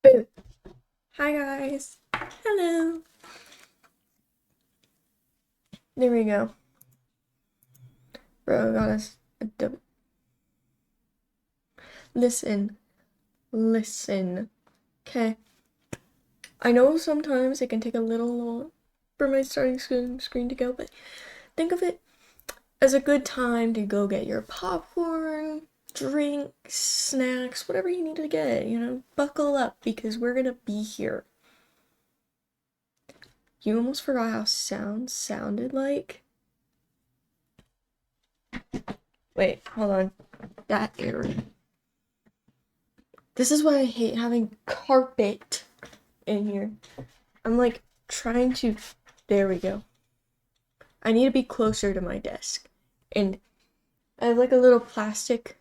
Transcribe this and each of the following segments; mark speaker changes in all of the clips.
Speaker 1: Boom. Hi guys. Hello. There we go. Bro got us a dub. Listen. Listen. Okay. I know sometimes it can take a little long for my starting screen to go, but think of it as a good time to go get your popcorn, drinks, snacks, whatever you need to get, buckle up because we're gonna be here. You almost forgot how sound sounded like? Wait, hold on. That error. This is why I hate having carpet in here. I'm like trying to. There we go. I need to be closer to my desk. And I have like a little plastic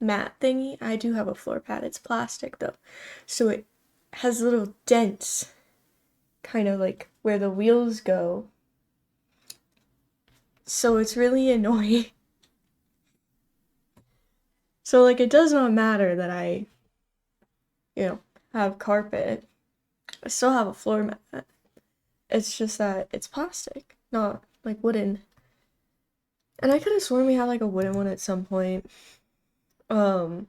Speaker 1: mat thingy. I do have a floor pad. It's plastic though. So it has little dents, kind of like where the wheels go. So it's really annoying. So like it does not matter that I, you know, have carpet. I still have a floor mat. It's just that it's plastic, not like wooden. And I could have sworn we had like a wooden one at some point. My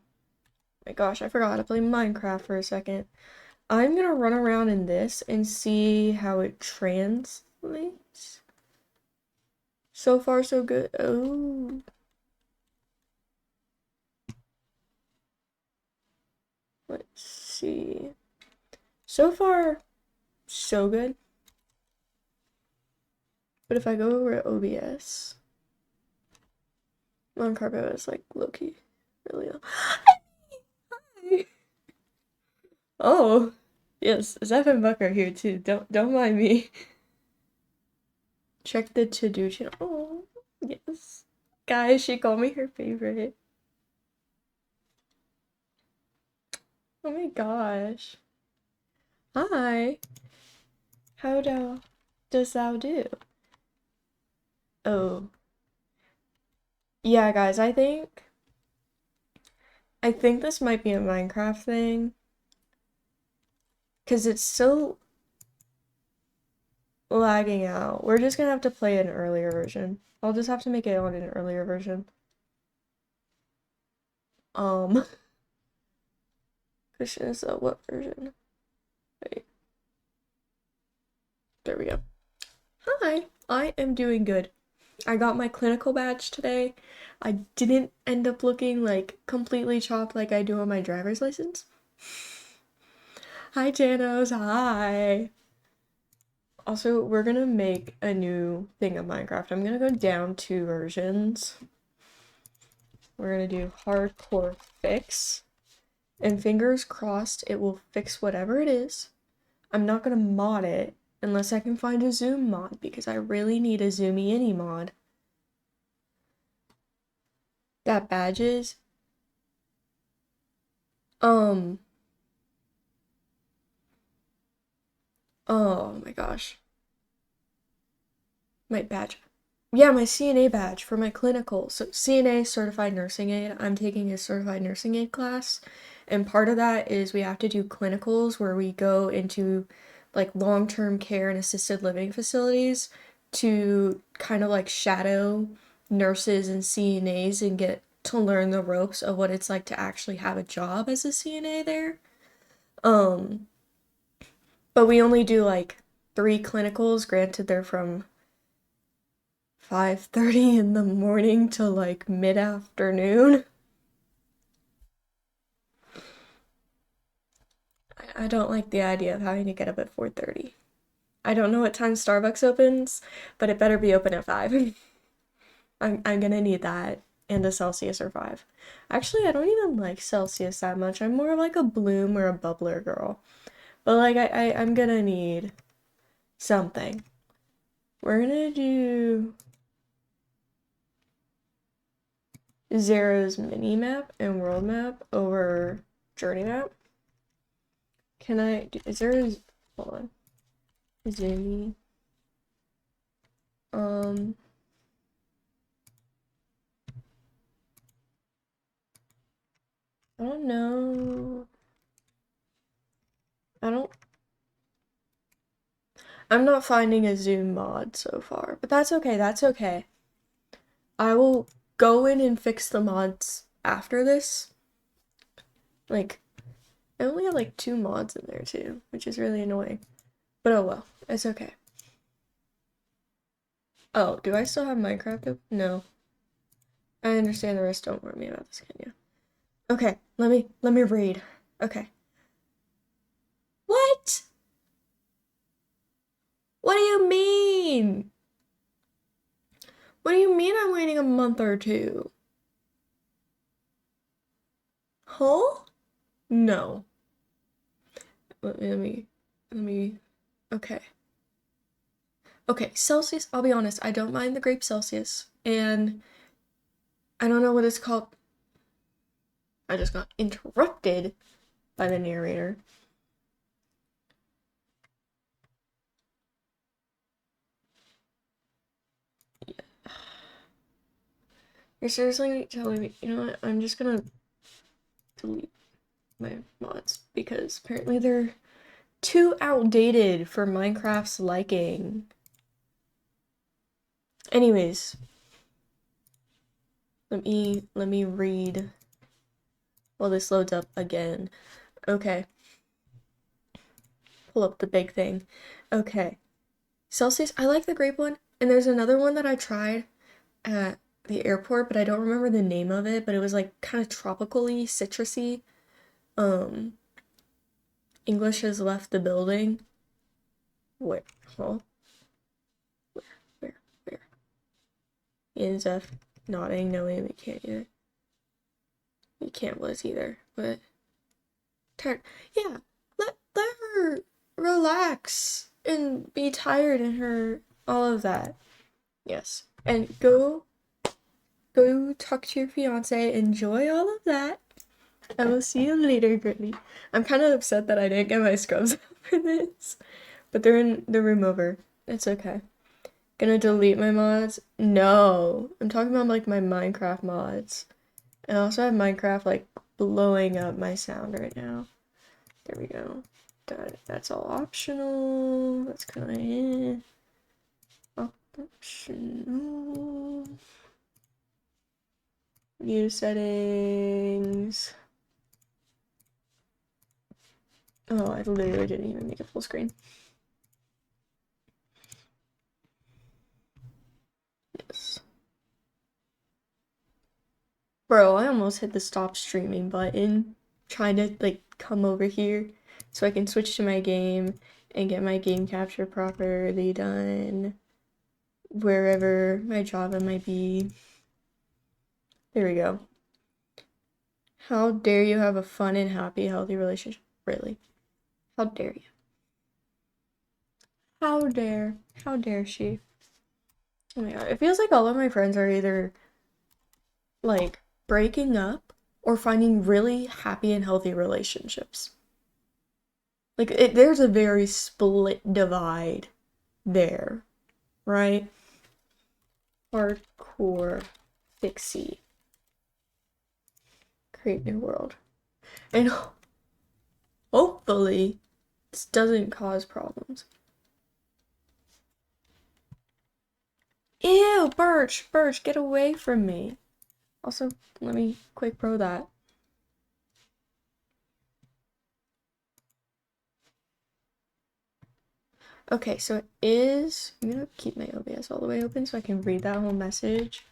Speaker 1: gosh, I forgot how to play Minecraft for a second. I'm gonna run around in this and see how it translates. So far, so good. Oh, let's see. So far, so good. But if I go over to OBS, on carpet is like low-key, really low. Oh, yes, Zeph and Buck are here too. Don't mind me. Check the to-do channel. Oh, yes. Guys, she called me her favorite. Oh my gosh. Hi. How does thou do? Oh. Yeah, guys, I think this might be a Minecraft thing. 'Cause it's still lagging out. We're just gonna have to play an earlier version. I'll just have to make it on an earlier version. Um, Question is what version? Wait, there we go. Hi, I am doing good. I got my clinical badge today. I didn't end up looking like completely chopped like I do on my driver's license. Hi, Janos. Hi. Also, we're gonna make a new thing of Minecraft. I'm gonna go down 2 versions. We're gonna do hardcore fix. And fingers crossed it will fix whatever it is. I'm not gonna mod it unless I can find a zoom mod because I really need a zoomy any mod. That badges. Um, oh my gosh. My badge. Yeah, my CNA badge for my clinical. So CNA, certified nursing aide. I'm taking a certified nursing aide class. And part of that is we have to do clinicals where we go into like long-term care and assisted living facilities to kind of like shadow nurses and CNAs and get to learn the ropes of what it's like to actually have a job as a CNA there. Um, but we only do like 3 clinicals. Granted, they're from 5:30 in the morning to like mid-afternoon. I don't like the idea of having to get up at 4:30. I don't know what time Starbucks opens, but it better be open at 5. I'm gonna need that and a Celsius or 5. Actually, I don't even like Celsius that much. I'm more like a Bloom or a Bubbler girl. But like I'm gonna need something. We're gonna do Zero's mini map and world map over journey map. Can I is there a hold on. Zoomy. Um, I don't know. I'm not finding a Zoom mod so far, but that's okay, that's okay. I will go in and fix the mods after this. Like, I only have like 2 mods in there too, which is really annoying. But oh well, it's okay. Oh, do I still have Minecraft up? No. I understand the rest don't warn me about this, can you? Okay, let me read. Okay. What? What do you mean? What do you mean I'm waiting a month or two? Huh? No. Let me, okay. Okay, Celsius, I'll be honest, I don't mind the grape Celsius, and I don't know what it's called. I just got interrupted by the narrator. You're seriously telling me, you know what, I'm just gonna delete my mods, because apparently they're too outdated for Minecraft's liking. Anyways, let me read while this loads up again. Okay. Pull up the big thing. Okay. Celsius, I like the grape one, and there's another one that I tried at the airport, but I don't remember the name of it, but it was like kind of tropically citrusy. Um, English has left the building. Where? Huh? Where? ENZF nodding. No, we can't either. We can't was either, but tired. Yeah, let her relax and be tired in her all of that. Yes, and go talk to your fiance. Enjoy all of that. I will see you later, Brittany. I'm kind of upset that I didn't get my scrubs out for this, but they're in the room over. It's okay. Gonna delete my mods? No, I'm talking about like my Minecraft mods. I also have Minecraft like blowing up my sound right now. There we go. That's all optional. That's kind of optional. View settings. Oh, I literally didn't even make it full screen. Yes. Bro, I almost hit the stop streaming button trying to like come over here so I can switch to my game and get my game capture properly done wherever my Java might be. There we go. How dare you have a fun and happy, healthy relationship? Really? How dare you? How dare? How dare she? Oh my god, it feels like all of my friends are either like breaking up or finding really happy and healthy relationships. Like there's a very split divide there, right? Hardcore fixie. Create new world. And hopefully this doesn't cause problems. Ew, Birch, get away from me. Also, let me quick pro that. Okay, so it is, I'm gonna keep my OBS all the way open so I can read that whole message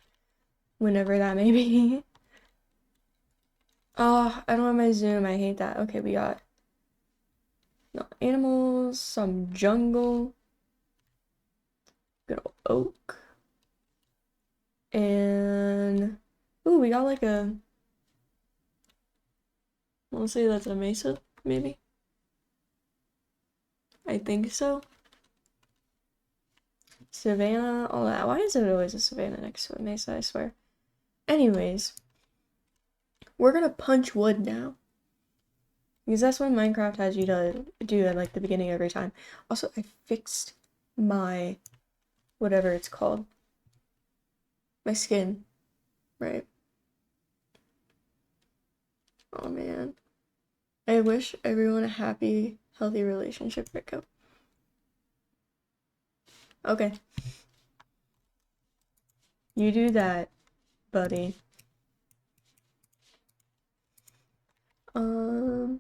Speaker 1: whenever that may be. Oh, I don't have my zoom, I hate that. Okay, we got no animals, some jungle, good old oak, and ooh, we got like a, I'll say that's a mesa, maybe? I think so. Savannah, all that. Why is it always a savannah next to a mesa, I swear? Anyways, we're gonna punch wood now. Because that's what Minecraft has you to do at like the beginning every time. Also, I fixed my, whatever it's called. My skin, right? Oh man. I wish everyone a happy, Healthy relationship breakup. Okay. You do that, buddy. Hold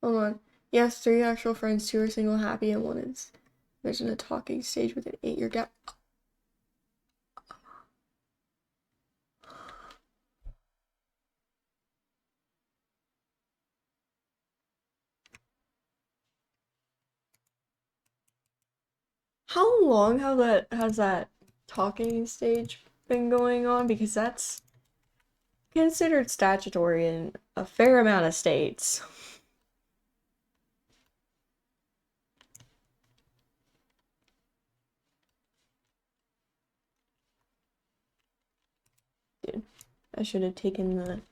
Speaker 1: on. Yes, 3 actual friends, 2 are single, happy, and 1 is there's in a talking stage with an 8-year gap. How long has that talking stage been going on? Because that's considered statutory in a fair amount of states. Dude, I should have taken the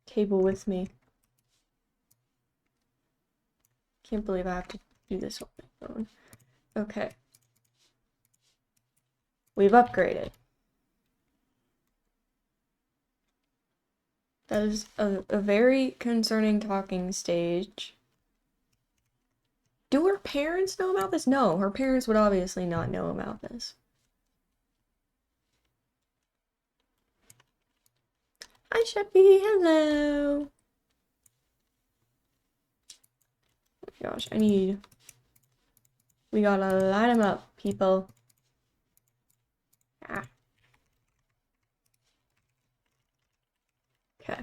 Speaker 1: table with me. Can't believe I have to do this on my phone. Okay. We've upgraded. That is a very concerning talking stage. Do her parents know about this? No, her parents would obviously not know about this. Hi, Sheppy. Hello. Oh my gosh, we gotta line them up, people. Ah. Okay.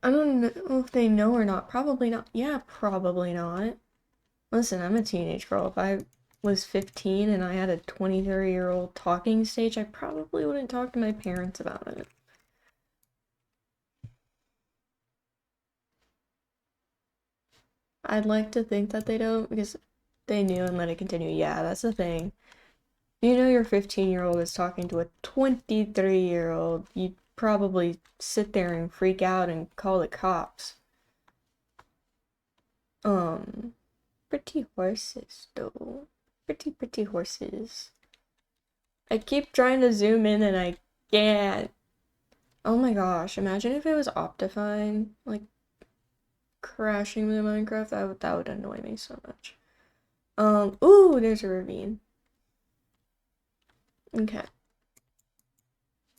Speaker 1: I don't know if they know or not. Probably not. Yeah, probably not. Listen, I'm a teenage girl. If I was 15 and I had a 23-year-old talking stage, I probably wouldn't talk to my parents about it. I'd like to think that they don't because they knew and let it continue. Yeah, that's the thing. You know your 15-year-old is talking to a 23-year-old, you'd probably sit there and freak out and call the cops. Pretty horses, though. Pretty horses. I keep trying to zoom in and I can't. Oh my gosh, imagine if it was Optifine, like, crashing with Minecraft. That would annoy me so much. Ooh, there's a ravine. Okay.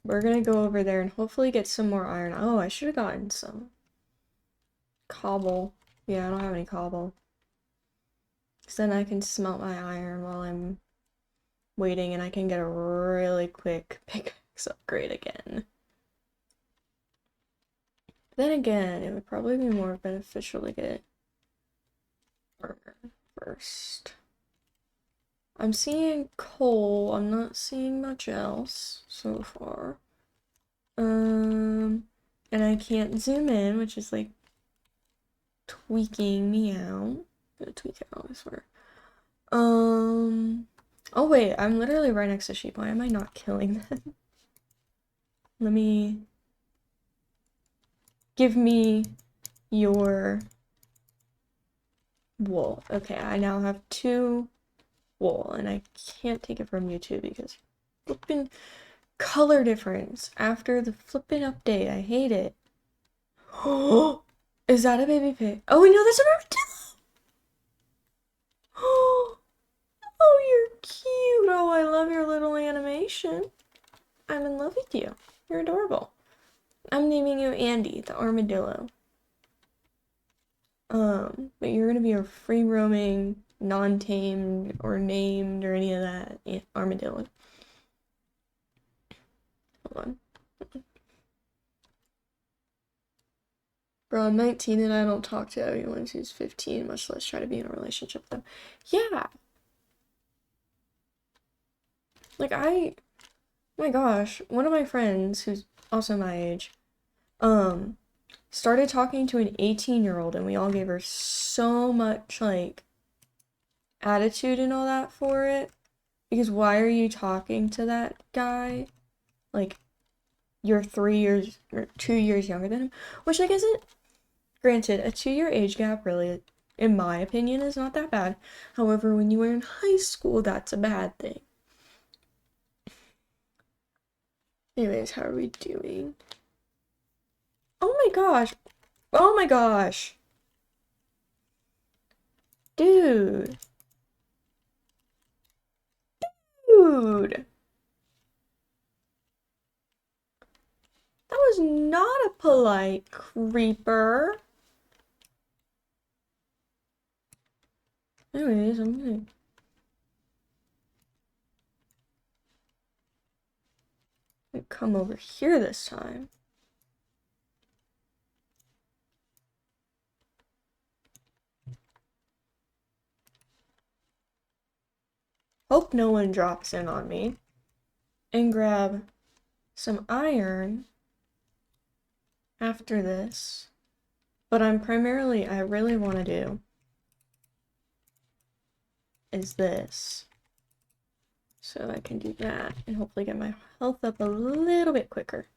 Speaker 1: We're gonna go over there and hopefully get some more iron. Oh, I should have gotten some cobble. Yeah, I don't have any cobble. Because then I can smelt my iron while I'm waiting and I can get a really quick pickaxe upgrade again. Then again, it would probably be more beneficial to get armor first. I'm seeing coal. I'm not seeing much else so far. And I can't zoom in, which is like tweaking me out. I'm gonna tweak it out, I swear. Oh wait, I'm literally right next to sheep. Why am I not killing them? Let me... Give me your wool. Okay, I now have 2 wool, and I can't take it from you too because flippin' color difference after the flippin' update. I hate it. Oh, is that a baby pig? Oh, we know that's an armadillo. Oh, you're cute. Oh, I love your little animation. I'm in love with you. You're adorable. I'm naming you Andy, the armadillo. But you're gonna be a free roaming, non-tamed or named or any of that armadillo. Hold on. Bro, I'm 19 and I don't talk to anyone who's 15, much less try to be in a relationship with them. Yeah. Like oh my gosh, one of my friends who's also my age, started talking to an 18-year-old and we all gave her so much like attitude and all that for it. Because why are you talking to that guy? Like, you're 3 years or 2 years younger than him, which like isn't, granted, a 2-year age gap really, in my opinion, is not that bad. However, when you were in high school, that's a bad thing. Anyways, how are we doing? Oh my gosh. Oh my gosh. Dude. Dude. That was not a polite creeper. Anyways, I'm gonna come over here this time. Hope no one drops in on me. And grab some iron after this. But I really want to do is this. So I can do that and hopefully get my health up a little bit quicker.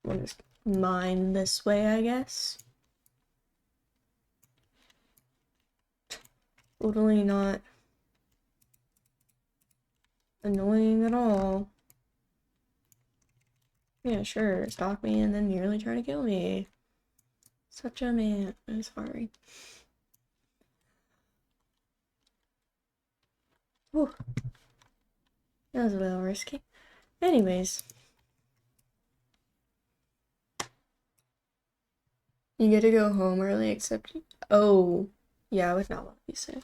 Speaker 1: We'll just mine this way, I guess. Totally not annoying at all. Yeah, sure, stalk me and then nearly try to kill me. Such a man. I'm sorry. Whew. That was a little risky. Anyways. You get to go home early, except... Oh. Yeah, I would not want to be sick.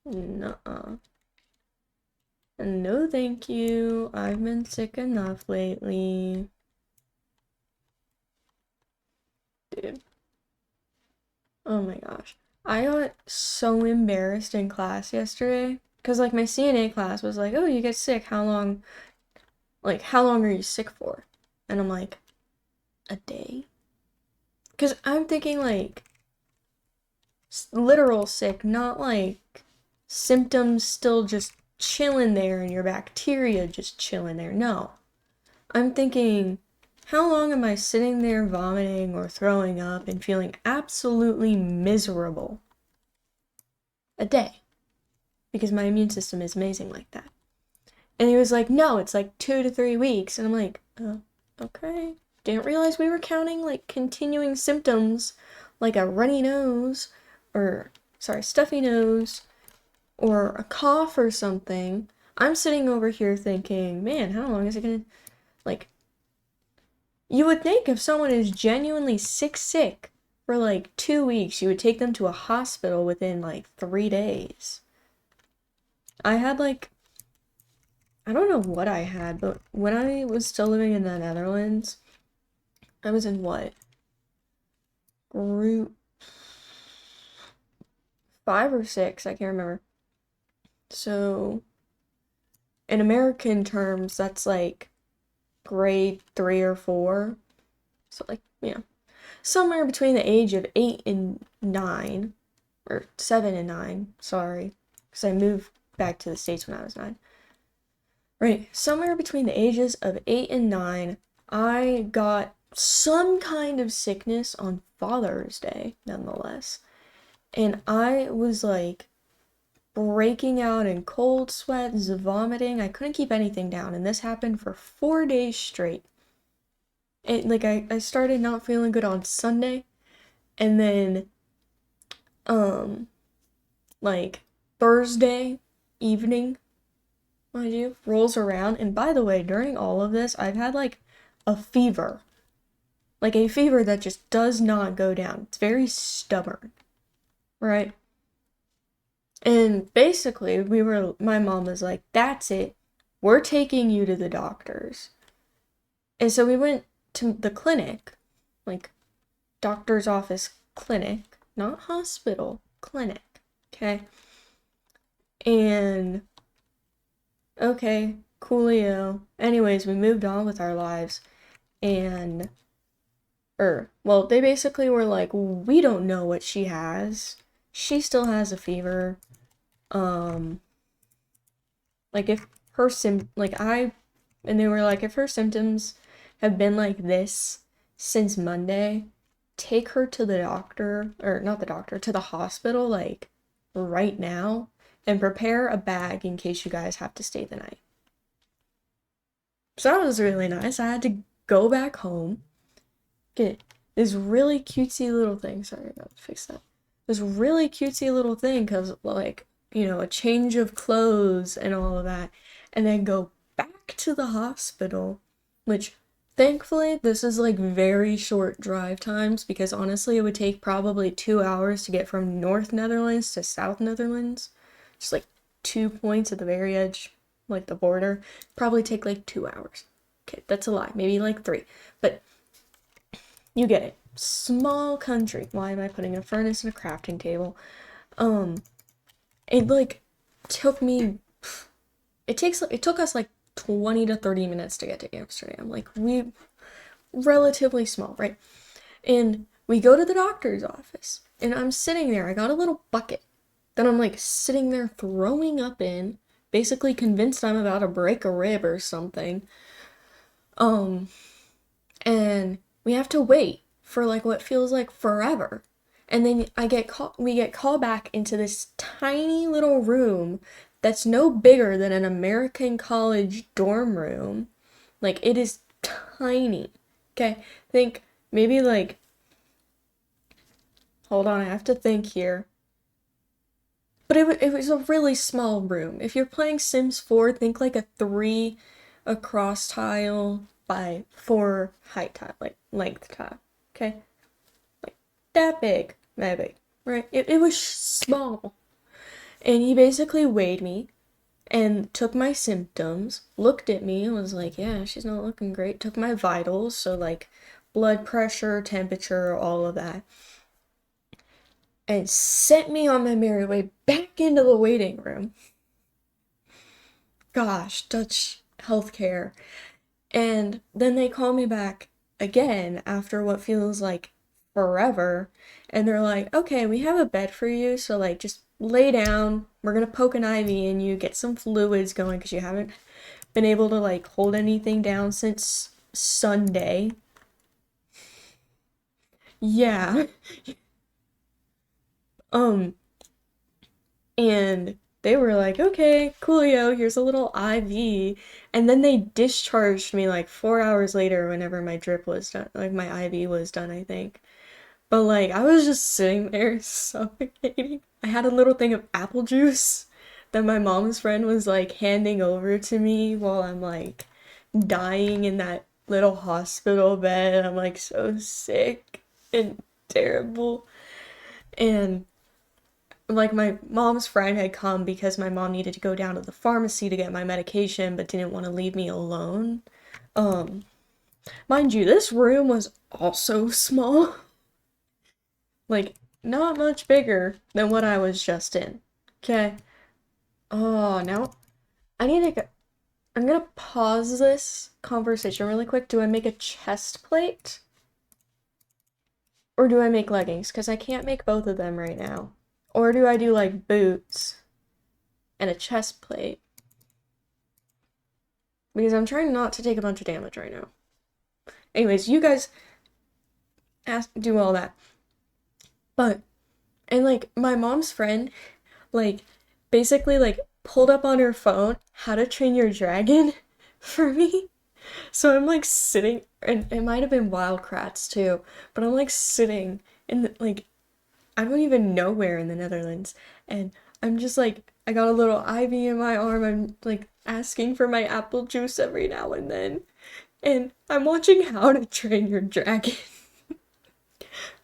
Speaker 1: Nuh-uh. No, thank you. I've been sick enough lately. Dude. Oh my gosh. I got so embarrassed in class yesterday. Because, like, my CNA class was like, oh, you get sick. How long are you sick for? And I'm like, a day? Because I'm thinking, like, literal sick, not like symptoms still just chilling there and your bacteria just chilling there. No. I'm thinking, how long am I sitting there vomiting or throwing up and feeling absolutely miserable? A day. Because my immune system is amazing like that. And he was like, no, it's like 2 to 3 weeks. And I'm like, oh, okay. Didn't realize we were counting like continuing symptoms like a runny nose or, sorry, stuffy nose or a cough or something. I'm sitting over here thinking, man, how long is it gonna, like, you would think if someone is genuinely sick for like 2 weeks, you would take them to a hospital within like 3 days. I had like, I don't know what I had, but when I was still living in the Netherlands, I was in what? Group 5 or 6, I can't remember. So, in American terms, that's like grade 3 or 4. So, like, yeah. Somewhere between the age of 8 and 9, or 7 and 9, sorry, because I moved back to the States when I was 9. Right, somewhere between the ages of 8 and 9, I got some kind of sickness on Father's Day, nonetheless. And I was like breaking out in cold sweats, vomiting. I couldn't keep anything down, and this happened for 4 days straight. And like I started not feeling good on Sunday, and then like Thursday evening, mind you, rolls around. And by the way, during all of this, I've had like a fever. Like a fever that just does not go down. It's very stubborn. Right? And basically, my mom was like, that's it. We're taking you to the doctors. And so we went to the clinic, like doctor's office clinic, not hospital, clinic. Okay? And okay, coolio. Anyways, we moved on with our lives. And well, they basically were like, we don't know what she has. She still has a fever. Like if her and they were like, if her symptoms have been like this since Monday, take her to the doctor, or not the doctor, to the hospital, like right now, and prepare a bag in case you guys have to stay the night. So that was really nice. I had to go back home, get this really cutesy little thing. Sorry, I gotta fix that. This really cutesy little thing, because, like, a change of clothes and all of that, and then go back to the hospital, which thankfully this is like very short drive times, because honestly it would take probably 2 hours to get from North Netherlands to South Netherlands. Just like 2 points at the very edge, like the border. Probably take like 2 hours. Okay, that's a lie. Maybe like three. But you get it. Small country. Why am I putting a furnace and a crafting table? It like took me it took us like 20 to 30 minutes to get to Amsterdam. Like, we relatively small, right? And we go to the doctor's office, and I'm sitting there. I got a little bucket that I'm like sitting there throwing up in, basically convinced I'm about to break a rib or something. Um, and we have to wait for like what feels like forever. And then we get called back into this tiny little room that's no bigger than an American college dorm room. Like, it is tiny. Okay, think maybe like, hold on, I have to think here. But it was a really small room. If you're playing Sims 4, think like a 3 across tile by 4 height tile, like length tile. Okay? Like, that big. That big. Right? It was small. And he basically weighed me and took my symptoms, looked at me, and was like, yeah, she's not looking great. Took my vitals, so like blood pressure, temperature, all of that, and sent me on my merry way back into the waiting room. Gosh, Dutch healthcare. And then they call me back again after what feels like forever. And they're like, okay, we have a bed for you. So, like, just lay down. We're going to poke an IV in you, get some fluids going, because you haven't been able to, like, hold anything down since Sunday. Yeah. Um, and they were like, okay, coolio, here's a little IV. And then they discharged me like 4 hours later whenever my drip was done, like my IV was done, I think. But like, I was just sitting there suffocating. I had a little thing of apple juice that my mom's friend was like handing over to me while I'm like dying in that little hospital bed. I'm like so sick and terrible. And like, my mom's friend had come because my mom needed to go down to the pharmacy to get my medication but didn't want to leave me alone. Um, Mind you, this room was also small. Like, not much bigger than what I was just in. Okay. Oh, now I need to go. I'm gonna pause this conversation really quick. Do I make a chest plate? Or do I make leggings? Because I can't make both of them right now. Or do I do like boots and a chest plate? Because I'm trying not to take a bunch of damage right now. Anyways, you guys do all that. But, and like, my mom's friend, like, basically, like, pulled up on her phone How to Train Your Dragon for me. So I'm like sitting, and it might have been Wildcrats too, but I'm like sitting in the, like, I don't even know where in the Netherlands, and I'm just like, I got a little IV in my arm. I'm like asking for my apple juice every now and then, and I'm watching How to Train Your Dragon.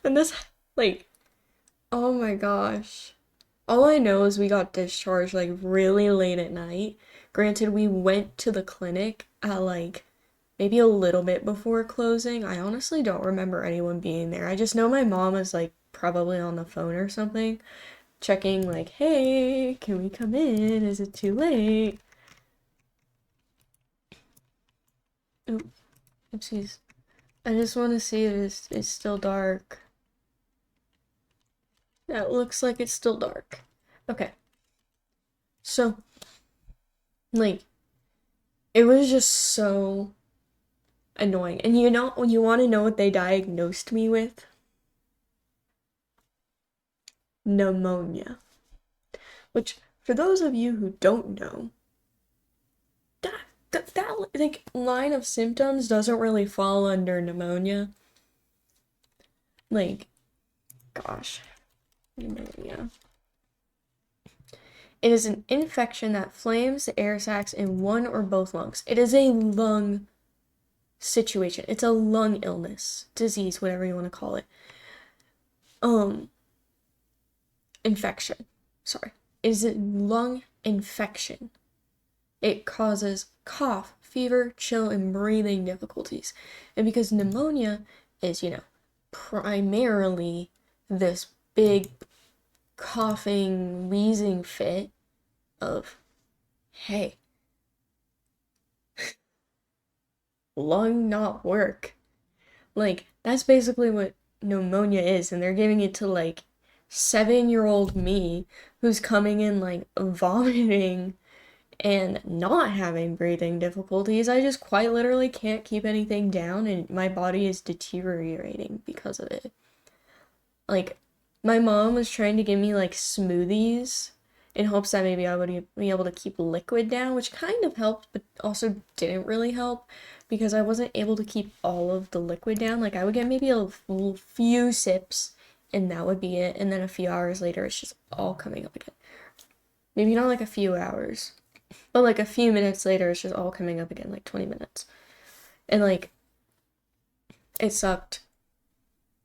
Speaker 1: And this, like, oh my gosh. All I know is we got discharged like really late at night. Granted, we went to the clinic at like maybe a little bit before closing. I honestly don't remember anyone being there. I just know my mom was like probably on the phone or something, checking like, hey, can we come in? Is it too late? Oop, oopsies. I just want to see if it's still dark. Yeah, it looks like it's still dark. Okay. So, like, it was just so annoying. And you know, when you want to know what they diagnosed me with? Pneumonia. Which, for those of you who don't know, that that like line of symptoms doesn't really fall under pneumonia. Like, gosh, pneumonia. It is an infection that flames the air sacs in one or both lungs. It is a lung situation. It's a lung illness, disease, whatever you want to call it. Infection. Sorry. It is a lung infection. It causes cough, fever, chill, and breathing difficulties. And because pneumonia is, primarily this big coughing, wheezing fit of, hey, lung not work. Like, that's basically what pneumonia is, and they're giving it to, like, 7-year-old me who's coming in, like, vomiting and not having breathing difficulties. I just quite literally can't keep anything down, and my body is deteriorating because of it. Like, my mom was trying to give me, like, smoothies in hopes that maybe I would be able to keep liquid down, which kind of helped, but also didn't really help because I wasn't able to keep all of the liquid down. Like, I would get maybe a few sips and that would be it. And then a few hours later, it's just all coming up again. Maybe not like a few hours, but like a few minutes later, it's just all coming up again, like 20 minutes. And like, it sucked.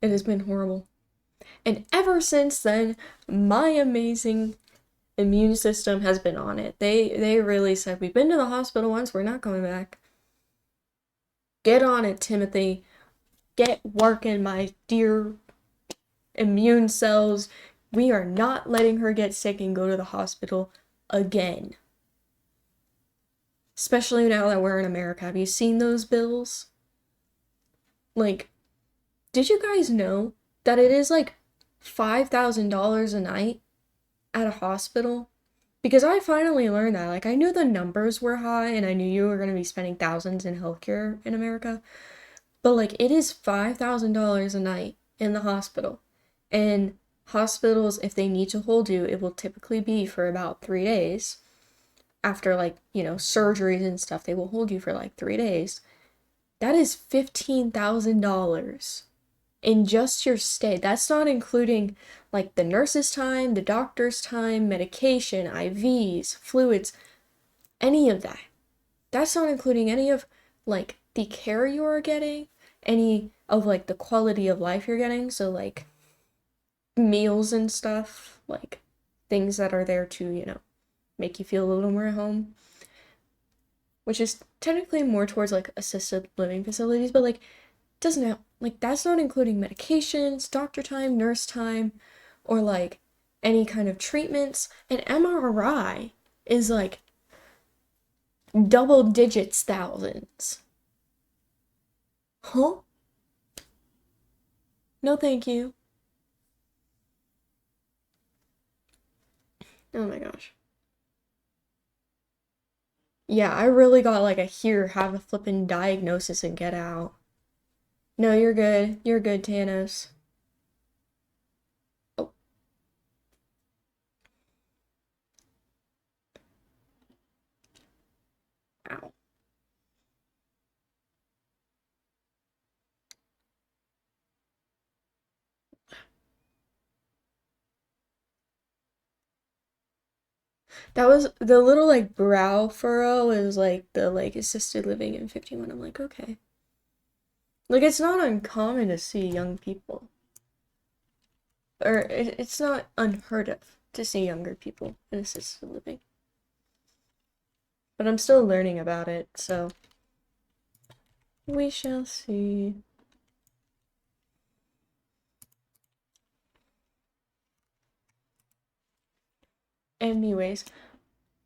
Speaker 1: It has been horrible. And ever since then, my amazing immune system has been on it. They really said, we've been to the hospital once, we're not coming back. Get on it, Timothy. Get working, my dear immune cells. We are not letting her get sick and go to the hospital again. Especially now that we're in America. Have you seen those bills? Like, did you guys know that it is like $5,000 a night at a hospital? Because I finally learned that. Like, I knew the numbers were high and I knew you were going to be spending thousands in healthcare in America. But, like, it is $5,000 a night in the hospital. And hospitals, if they need to hold you, it will typically be for about 3 days. After, like, surgeries and stuff, they will hold you for, like, 3 days. That is $15,000 in just your stay. That's not including like the nurse's time, the doctor's time, medication, IVs, fluids, any of that. That's not including any of like the care you are getting, any of like the quality of life you're getting. So like meals and stuff, like things that are there to, make you feel a little more at home. Which is technically more towards like assisted living facilities, but like doesn't have like that's not including medications, doctor time, nurse time, or like any kind of treatments. An MRI is like double digits thousands. Huh? No, thank you. Oh my gosh. Yeah, I really got like a here, have a flippin' diagnosis and get out. No, you're good. You're good, Tanos. Oh, ow. That was the little like brow furrow is like the like assisted living in 51. I'm like, okay. Like it's not uncommon to see young people. Or it's not unheard of to see younger people in assisted living. But I'm still learning about it, so we shall see. Anyways,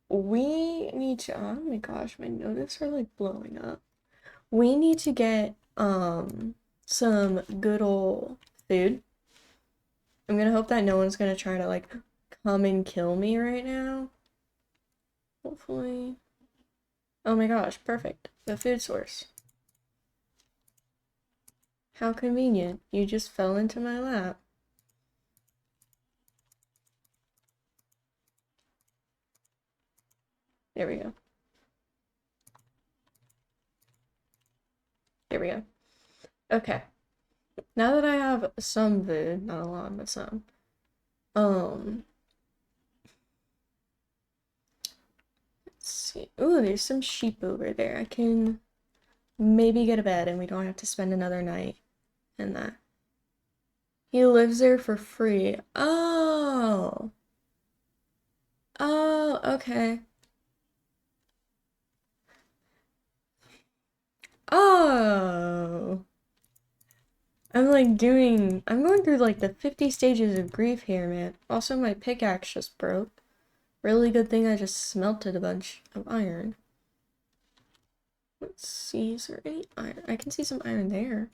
Speaker 1: we need to, oh my gosh, my notes are like blowing up. We need to get some good old food. I'm gonna hope that no one's gonna try to like come and kill me right now. Hopefully. Oh my gosh, perfect. The food source. How convenient. You just fell into my lap. There we go. There we go. Okay. Now that I have some food, not a lot, but some, um, let's see. Ooh, there's some sheep over there. I can maybe get a bed and we don't have to spend another night in that. He lives there for free. Oh. Oh, okay. Oh. I'm going through like the 50 stages of grief here, man. Also, my pickaxe just broke. Really good thing I just smelted a bunch of iron. Let's see, is there any iron? I can see some iron there.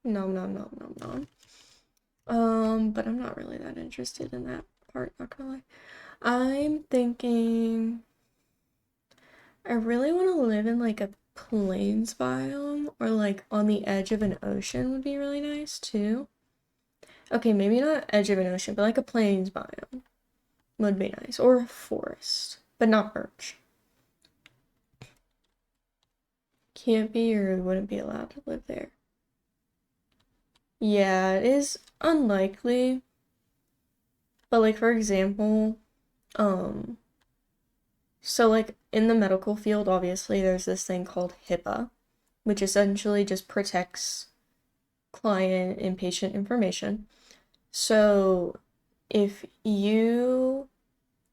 Speaker 1: No, no, no, no, no. But I'm not really that interested in that part, not gonna lie. I'm thinking I really want to live in like a plains biome or like on the edge of an ocean would be really nice too. Okay, maybe not edge of an ocean, but like a plains biome would be nice. Or a forest, but not birch. Can't be or wouldn't be allowed to live there. Yeah, it is unlikely. But like for example, um, so like in the medical field, obviously there's this thing called HIPAA, which essentially just protects client and patient information. So if you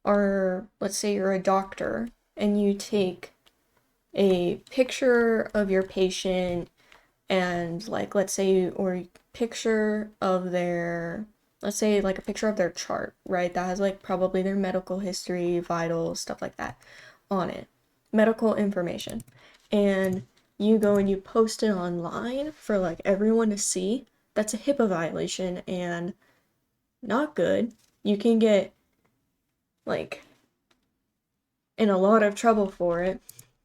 Speaker 1: are, let's say you're a doctor and you take a picture of your patient and like let's say or picture of their let's say like a picture of their chart, right? That has like probably their medical history, vitals, stuff like that on it. Medical information. And you go and you post it online for like everyone to see. That's a HIPAA violation and not good. You can get like in a lot of trouble for it.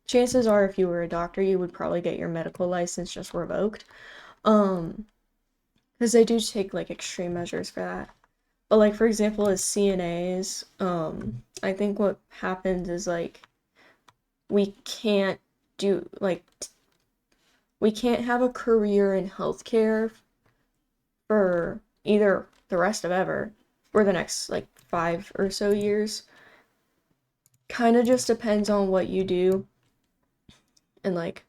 Speaker 1: Chances are if you were a doctor, you would probably get your medical license just revoked. Because they do take like extreme measures for that. But like for example, as CNAs, I think what happens is like we can't do like we can't have a career in healthcare for either the rest of ever or the next like 5 or so years. Kind of just depends on what you do and like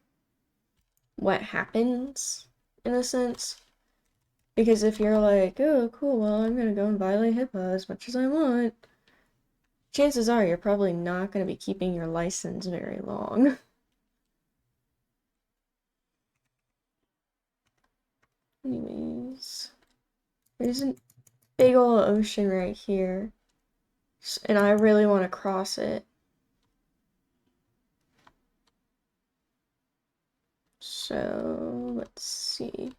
Speaker 1: what happens in a sense. Because if you're like, oh, cool, well, I'm gonna go and violate HIPAA as much as I want, chances are you're probably not gonna be keeping your license very long. Anyways, there's a big old ocean right here, and I really want to cross it. So, let's see.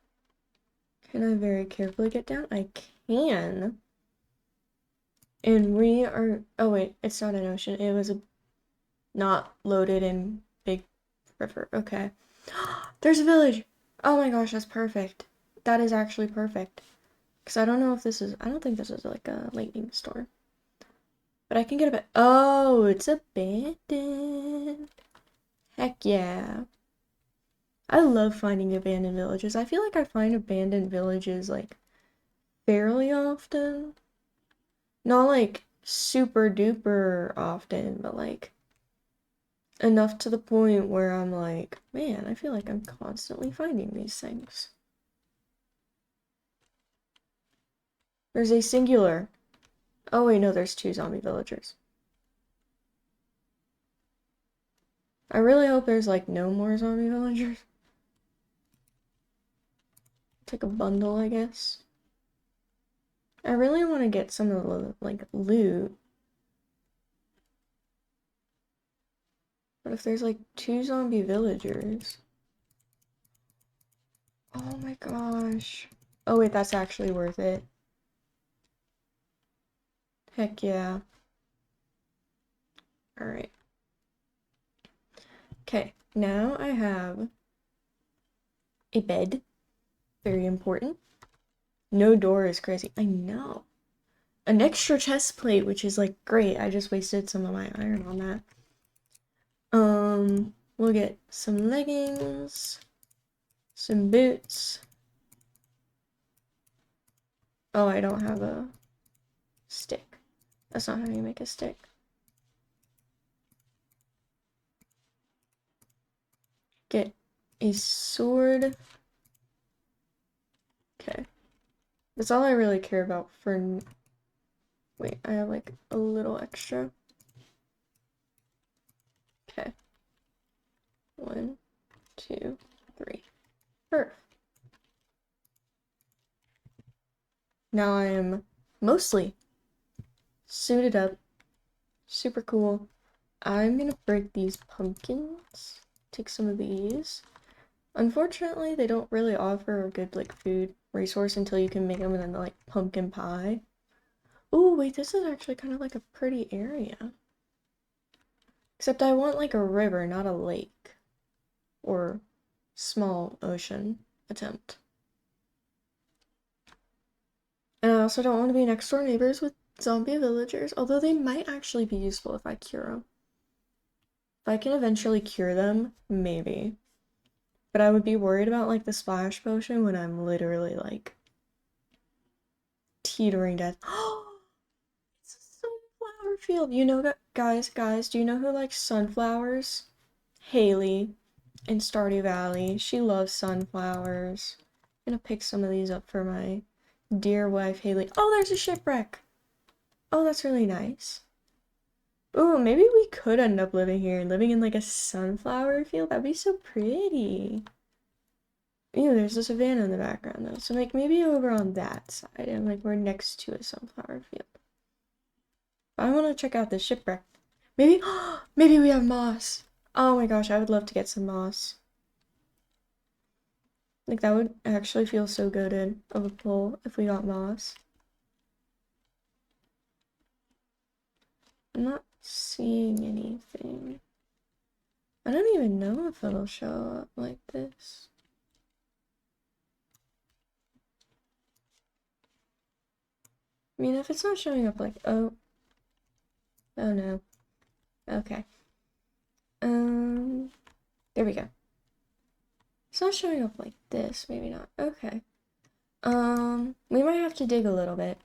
Speaker 1: Can I very carefully get down? I can. And we are, oh wait, it's not an ocean. It was a not loaded in big river. Okay. There's a village. Oh my gosh, that's perfect. That is actually perfect. Because I don't know if this is, I don't think this is like a lightning storm. But I can get a bit. Oh, it's abandoned. Heck yeah. I love finding abandoned villages. I feel like I find abandoned villages like fairly often. Not like super duper often, but like enough to the point where I'm like, man, I feel like I'm constantly finding these things. There's a singular. Oh wait, no, there's 2 zombie villagers. I really hope there's like no more zombie villagers. Take a bundle, I guess. I really want to get some of the like loot. But if there's like 2 zombie villagers. Oh my gosh. Oh wait, that's actually worth it. Heck yeah. Alright. Okay, now I have a bed. Very important. No door is crazy. I know. An extra chest plate, which is like great. I just wasted some of my iron on that. we'll get some leggings, some boots. Oh, I don't have a stick. That's not how you make a stick. Get a sword. Okay. That's all I really care about for... Wait, I have like a little extra. Okay. 1, 2, 3. Perfect. Now I am mostly suited up. Super cool. I'm gonna break these pumpkins. Take some of these. Unfortunately, they don't really offer a good like food resource until you can make them in like pumpkin pie. Ooh, wait, this is actually kind of like a pretty area. Except I want like a river, not a lake. Or small ocean attempt. And I also don't want to be next door neighbors with zombie villagers, although they might actually be useful if I cure them. If I can eventually cure them, maybe. But I would be worried about like the splash potion when I'm literally like teetering death. Oh, it's a sunflower field. You know that, guys, do you know who likes sunflowers? Haley in Stardew Valley. She loves sunflowers. I'm gonna pick some of these up for my dear wife, Haley. Oh, there's a shipwreck. Oh, that's really nice. Ooh, maybe we could end up living here, living in like a sunflower field. That'd be so pretty. Ew, there's a savannah in the background though. So like maybe over on that side and like we're next to a sunflower field. I want to check out the shipwreck. Maybe, maybe we have moss. Oh my gosh, I would love to get some moss. Like that would actually feel so good of a pull if we got moss. I'm not seeing anything. I don't even know if it'll show up like this. I mean, if it's not showing up like, oh no. Okay. There we go. It's not showing up like this, maybe not. Okay. We might have to dig a little bit.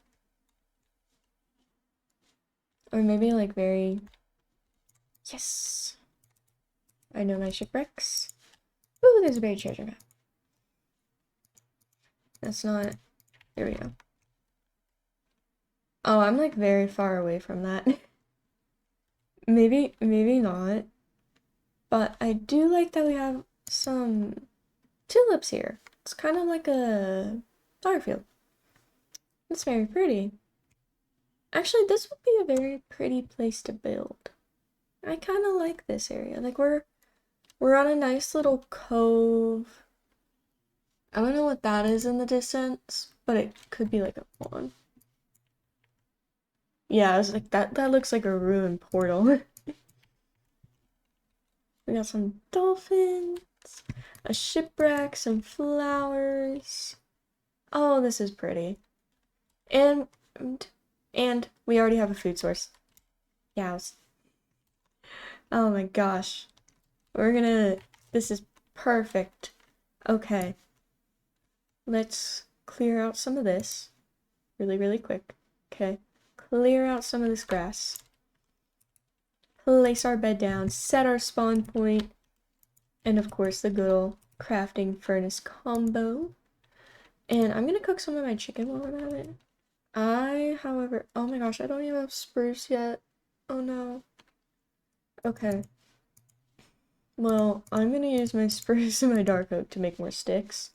Speaker 1: Or maybe like very... Yes! I know my shipwrecks. Ooh, there's a buried treasure map. That's not... There we go. Oh, I'm like very far away from that. Maybe not. But I do like that we have some tulips here. It's kind of like a flower field. It's very pretty. Actually, this would be a very pretty place to build. I kind of like this area. Like we're on a nice little cove. I don't know what that is in the distance, but it could be like a pond. Yeah, I was like that looks like a ruined portal. We got some dolphins, a shipwreck, some flowers. Oh, this is pretty. And we already have a food source. Yows. Oh my gosh. This is perfect. Okay. Let's clear out some of this really, really quick. Okay. Clear out some of this grass. Place our bed down, set our spawn point, and of course the good old crafting furnace combo. And I'm gonna cook some of my chicken while I'm at it. However, oh my gosh, I don't even have spruce yet. Oh no. Okay. Well, I'm gonna use my spruce and my dark oak to make more sticks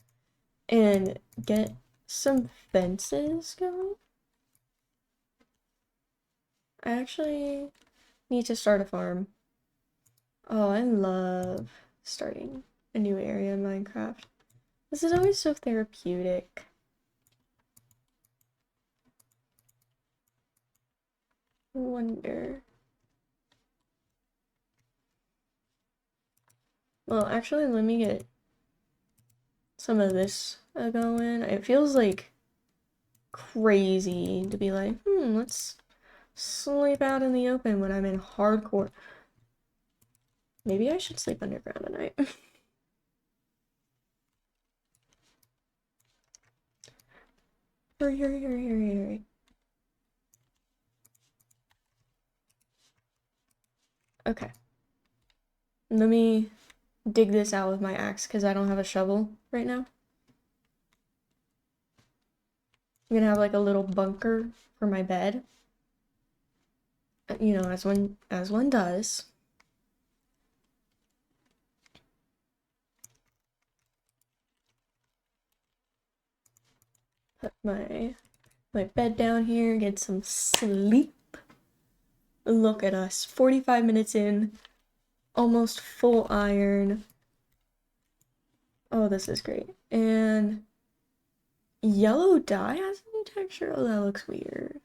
Speaker 1: and get some fences going. I actually need to start a farm. Oh, I love starting a new area in Minecraft. This is always so therapeutic. Wonder. Well, actually, let me get some of this going. It feels like crazy to be like, let's sleep out in the open when I'm in hardcore. Maybe I should sleep underground tonight. Hurry, hurry, hurry, hurry, hurry. Okay. Let me dig this out with my axe because I don't have a shovel right now. I'm gonna have like a little bunker for my bed. You know, as one does. Put my bed down here, get some sleep. Look at us, 45 minutes in, almost full iron. Oh, this is great. And yellow dye has any texture? Oh, that looks weird.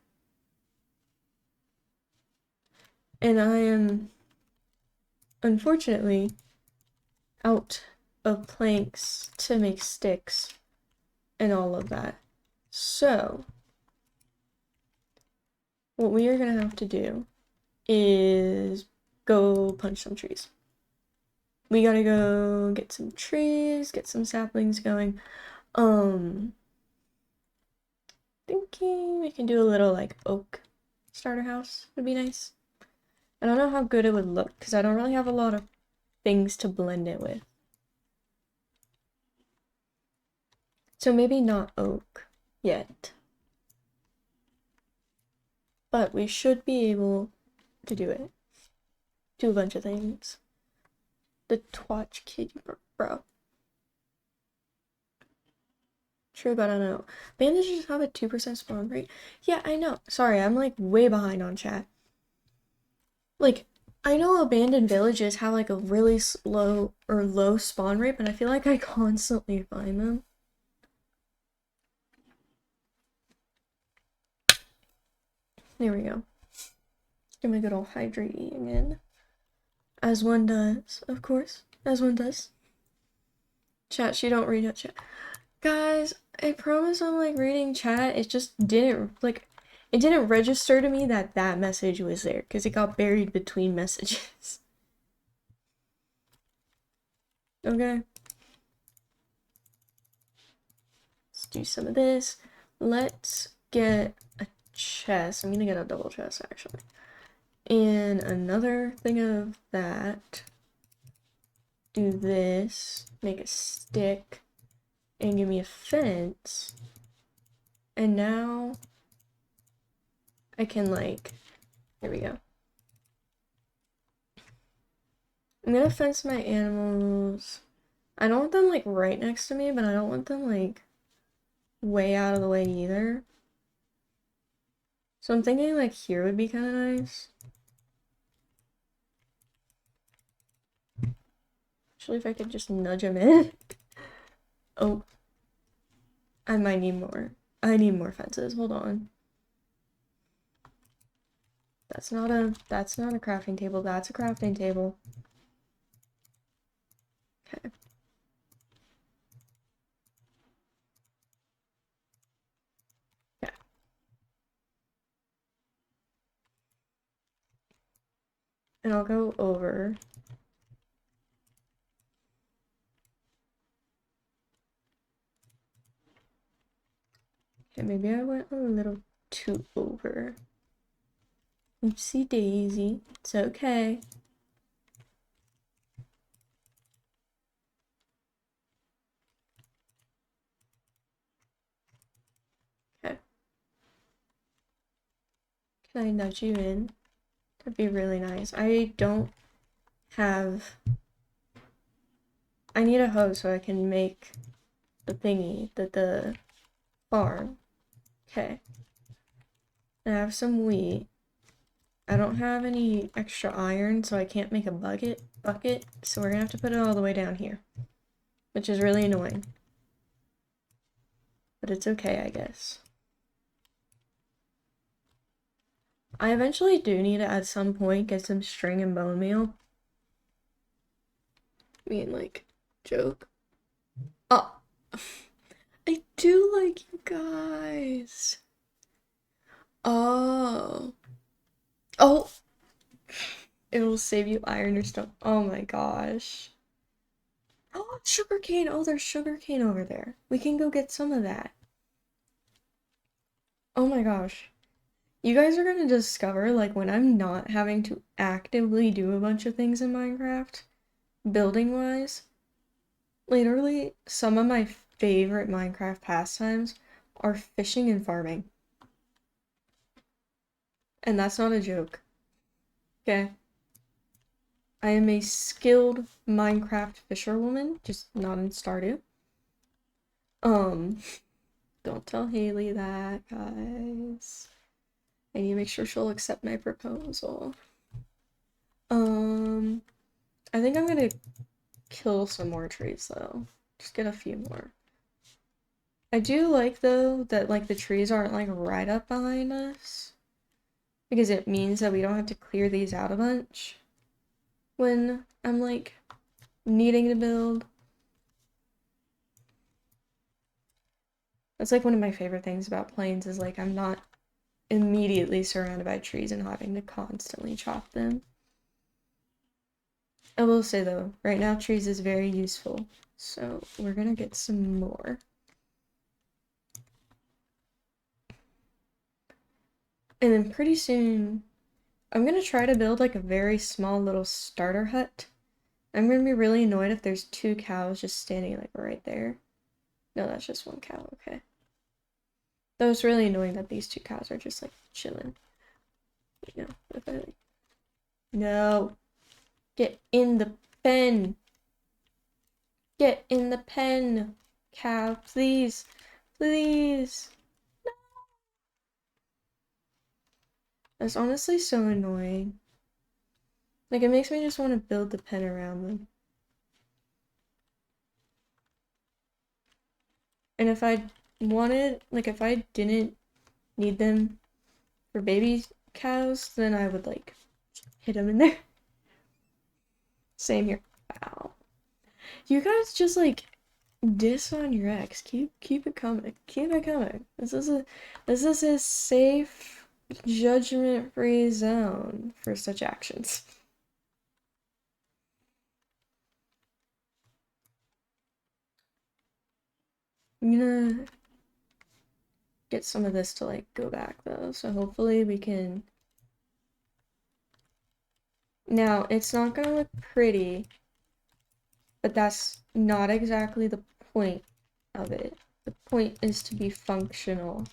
Speaker 1: And I am, unfortunately, out of planks to make sticks and all of that. So, what we are gonna have to do is go punch some trees. We gotta go get some trees, get some saplings going. Thinking we can do a little like oak starter house would be nice. I don't know how good it would look because I don't really have a lot of things to blend it with. So maybe not oak yet. But we should be able to do it. Do a bunch of things. The Twatch Kitty, bro. True, but I don't know. Bandages have a 2% spawn rate. Yeah, I know. Sorry, I'm like way behind on chat. Like, I know abandoned villages have like a really slow or low spawn rate, but I feel like I constantly find them. There we go. Get my good old hydrating again. As one does, of course. As one does. Chat, she don't read out chat. Guys, I promise I'm like reading chat. It just didn't like it didn't register to me that that message was there because it got buried between messages. Okay. Let's do some of this. Let's get a chest. I'm gonna get a double chest actually. And another thing of that. Do this. Make a stick. And give me a fence. And now I can like, here we go. I'm gonna fence my animals. I don't want them like right next to me, but I don't want them like way out of the way either. So I'm thinking like here would be kind of nice. Actually, if I could just nudge them in. Oh, I might need more. I need more fences. Hold on. That's not a crafting table. That's a crafting table. Okay. Yeah. And I'll go over. Okay, maybe I went a little too over. Oopsie daisy. It's okay. Okay. Can I nudge you in? That'd be really nice. I don't have... I need a hoe so I can make the thingy, the farm. Okay. I have some wheat. I don't have any extra iron, so I can't make a bucket, so we're gonna have to put it all the way down here. Which is really annoying. But it's okay, I guess. I eventually do need to, at some point, get some string and bone meal. I mean, like, joke. Oh! I do like you guys! Oh! Oh! It'll save you iron or stone. Oh my gosh. Oh, sugarcane. Oh, there's sugarcane over there. We can go get some of that. Oh my gosh. You guys are gonna discover, like, when I'm not having to actively do a bunch of things in Minecraft, building-wise, literally, some of my favorite Minecraft pastimes are fishing and farming. And that's not a joke. Okay? I am a skilled Minecraft fisherwoman, just not in Stardew. Um, don't tell Haley that, guys. I need to make sure she'll accept my proposal. I think I'm gonna kill some more trees though. Just get a few more. I do like though that like the trees aren't like right up behind us, because it means that we don't have to clear these out a bunch when I'm like needing to build. That's like one of my favorite things about plains is like I'm not immediately surrounded by trees and having to constantly chop them. I will say though, right now trees is very useful, so we're gonna get some more. And then pretty soon, I'm gonna try to build like a very small little starter hut. I'm gonna be really annoyed if there's two cows just standing like right there. No, that's just one cow, okay. Though it's really annoying that these two cows are just like chilling. You know, if I like... No! Get in the pen! Get in the pen! Cow, please! Please! No! That's honestly so annoying. Like, it makes me just want to build the pen around them. And if I wanted, like, if I didn't need them for baby cows, then I would, like, hit them in there. Same here. Wow. You guys just, like, diss on your ex. Keep it coming. Keep it coming. This is a safe, judgment-free zone for such actions. I'm gonna get some of this to, like, go back, though, so hopefully we can... Now, it's not gonna look pretty, but that's not exactly the point of it. The point is to be functional.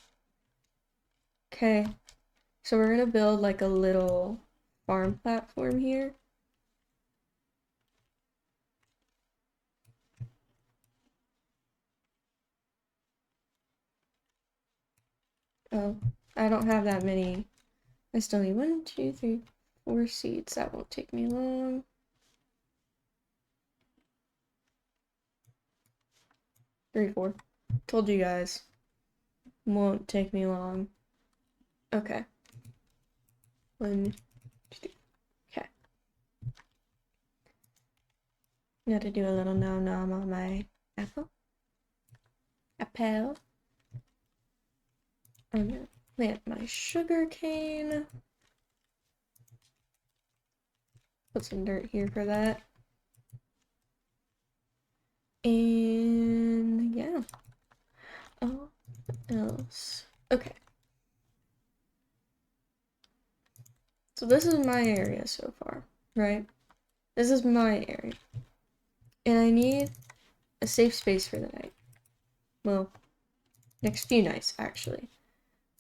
Speaker 1: Okay, so we're gonna build like a little farm platform here. Oh, I don't have that many. I still need 1, 2, 3, 4 seeds. That won't take me long. Three, 4. Told you guys. Won't take me long. Okay. 1, 2, okay. Got to do a little nom on my apple. Apple. I'm gonna plant my sugar cane. Put some dirt here for that. And yeah. Oh, what else? Okay. So this is my area so far, right? This is my area. And I need a safe space for the night. Well, next few nights, actually.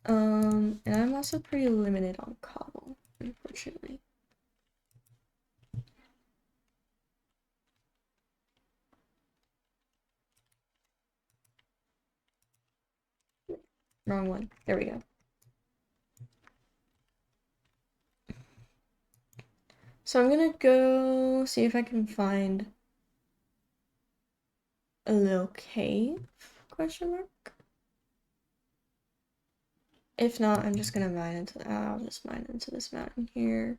Speaker 1: And I'm also pretty limited on cobble, unfortunately. Wrong one. There we go. So I'm gonna go see if I can find a little cave, question mark? If not, I'm just gonna mine into, I'll just mine into this mountain here.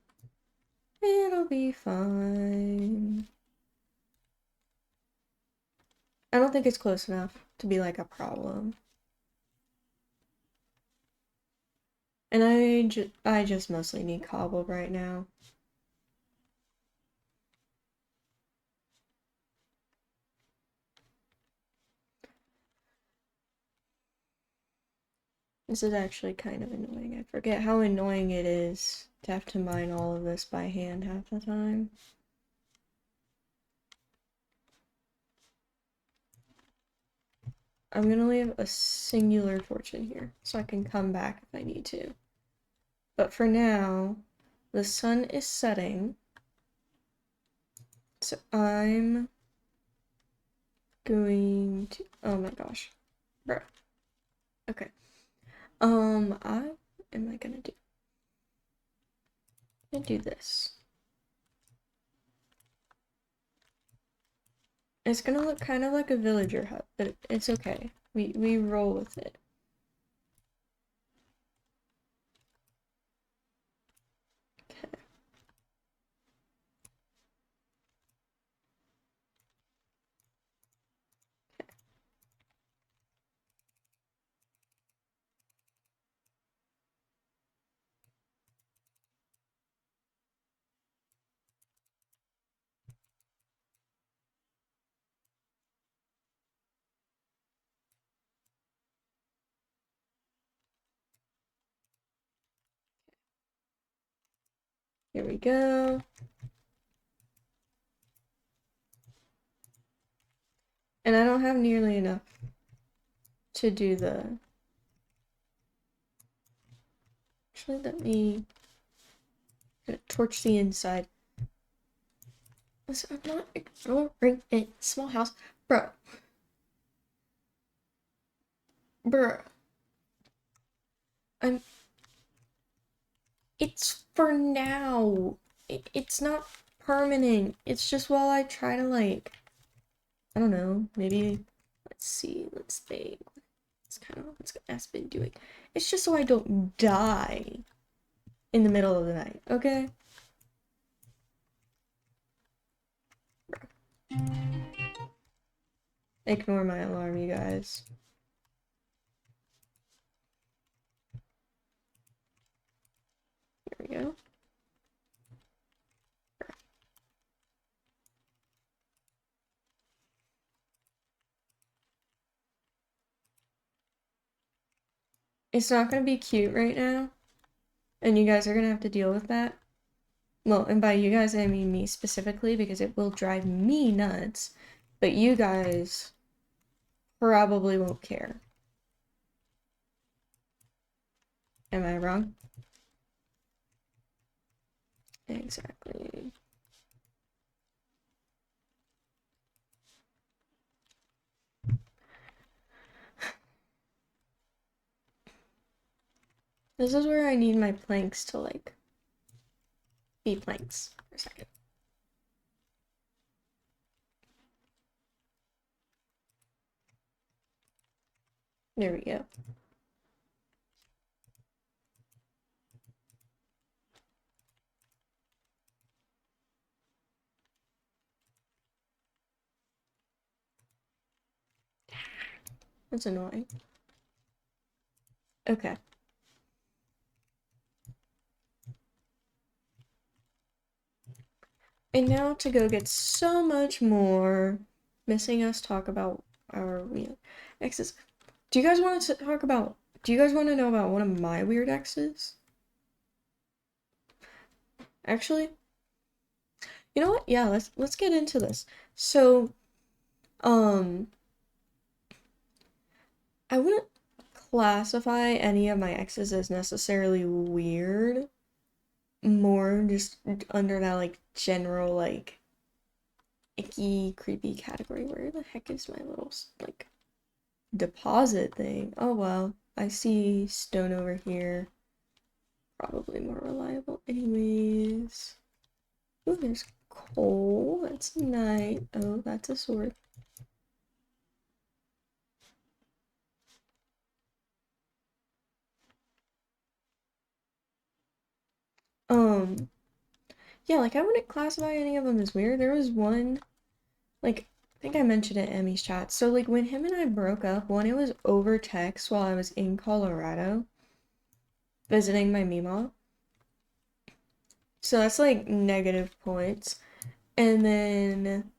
Speaker 1: It'll be fine. I don't think it's close enough to be like a problem. And I just mostly need cobble right now. This is actually kind of annoying. I forget how annoying it is to have to mine all of this by hand half the time. I'm gonna leave a singular torch in here so I can come back if I need to. But for now, the sun is setting. So I'm going to, oh my gosh, bro. Okay. What am I gonna do? I'm gonna do this. It's gonna look kind of like a villager hut, but it's okay. We roll with it. Okay. Here we go. And I don't have nearly enough to do the... Actually, let me torch the inside. I'm not ignoring it. Small house. Bro. Bruh. It's for now. It's not permanent. It's just while I try to, like, I don't know, maybe, let's see, let's think. It's kind of what I've been doing. It's just so I don't die in the middle of the night, okay? Ignore my alarm, you guys. Here we go. It's not gonna be cute right now, and you guys are gonna have to deal with that. Well, and by you guys, I mean me specifically, because it will drive me nuts, but you guys probably won't care. Am I wrong? Exactly. This is where I need my planks to, like, be planks for a second. There we go. That's annoying. Okay. And now to go get so much more, missing us talk about our weird exes. Do you guys want to talk about, do you guys want to know about one of my weird exes? Actually, you know what? Yeah, let's get into this. So, I wouldn't classify any of my exes as necessarily weird. More just under that, like, general, like, icky, creepy category. Where the heck is my little, like, deposit thing? Oh, well. I see stone over here. Probably more reliable anyways. Ooh, there's coal. That's nice. Oh, that's a sword. Yeah, like, I wouldn't classify any of them as weird. There was one, like, I think I mentioned it in Emmy's chat. So, like, when him and I broke up, one, it was over text while I was in Colorado visiting my Mima. So that's, like, negative points. And then,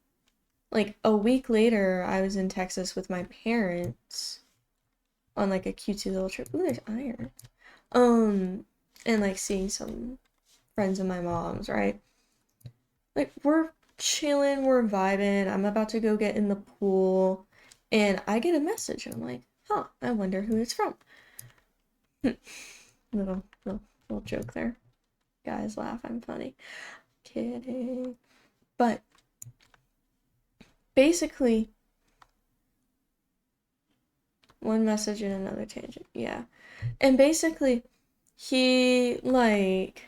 Speaker 1: like, a week later, I was in Texas with my parents. on like a cutesy little trip. Ooh, there's iron. Um, and like seeing some friends of my mom's, right? Like we're chilling, we're vibing. I'm about to go get in the pool, and I get a message, and I'm like, huh, I wonder who it's from. Little joke there. Guys laugh, I'm funny. Kidding. But basically, one message and another tangent. Yeah. And basically, he like,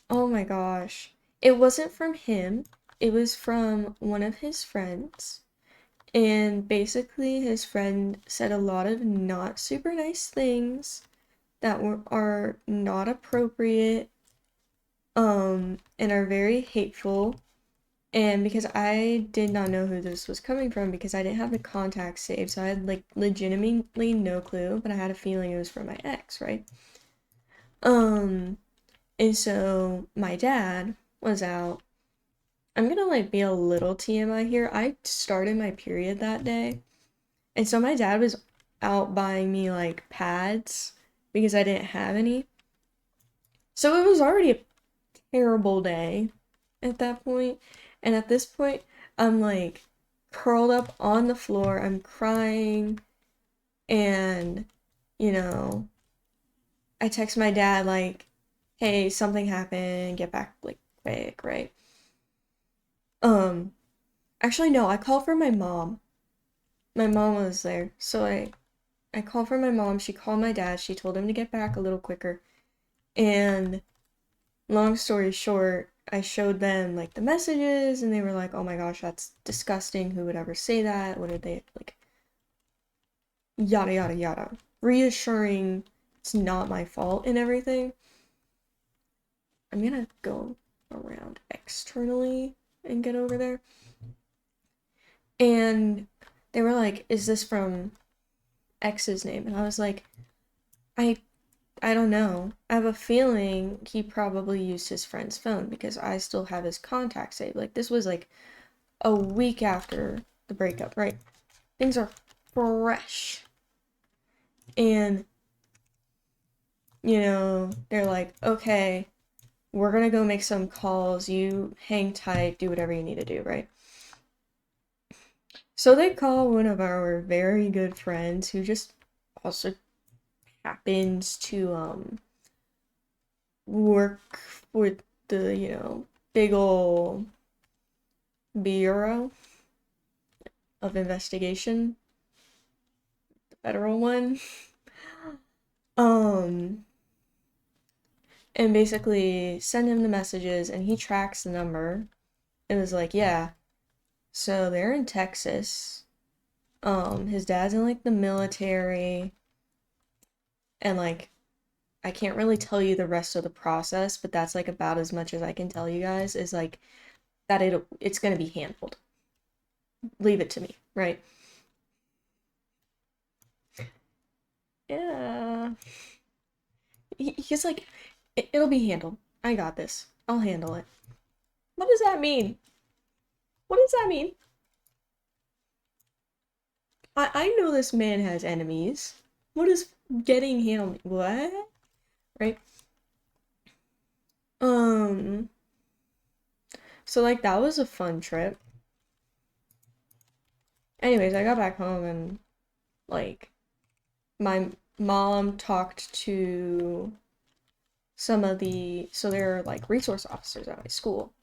Speaker 1: oh my gosh. It wasn't from him. It was from one of his friends. And basically, his friend said a lot of not super nice things that are not appropriate, and are very hateful. And because I did not know who this was coming from because I didn't have the contact saved, so I had like legitimately no clue, but I had a feeling it was from my ex, right? Um, and so my dad was out. I'm gonna like be a little TMI here. I started my period that day. And so my dad was out buying me like pads because I didn't have any. So it was already a terrible day at that point. And at this point, I'm like curled up on the floor, I'm crying, and you know, I text my dad like, "Hey, something happened, get back like quick," right? Um, actually no, I called for my mom. My mom was there. So I called for my mom, she called my dad, she told him to get back a little quicker. And long story short, I showed them like the messages and they were like, "Oh my gosh, that's disgusting. Who would ever say that? What did they like?" Yada yada yada. Reassuring it's not my fault and everything. I'm gonna go around externally and get over there. And they were like, "Is this from X's name?" And I was like, I I don't know. I have a feeling he probably used his friend's phone because I still have his contact saved. Like this was like a week after the breakup, right? Things are fresh. And they're like, "Okay, we're gonna go make some calls. You hang tight, do whatever you need to do," right? So they call one of our very good friends who just also happens to work with the, big ol' Bureau of Investigation, the federal one. Um, and basically send him the messages and he tracks the number. It was like, yeah, so they're in Texas. His dad's in like the military, and like I can't really tell you the rest of the process, but that's like about as much as I can tell you guys is like that it's gonna be handled. Leave it to me, right? Yeah. He's like, It'll be handled. I got this. I'll handle it." What does that mean? What does that mean? I know this man has enemies. What is getting handled? What? Right? Um, so like that was a fun trip. Anyways, I got back home and like my mom talked to some of so they're like resource officers at my school.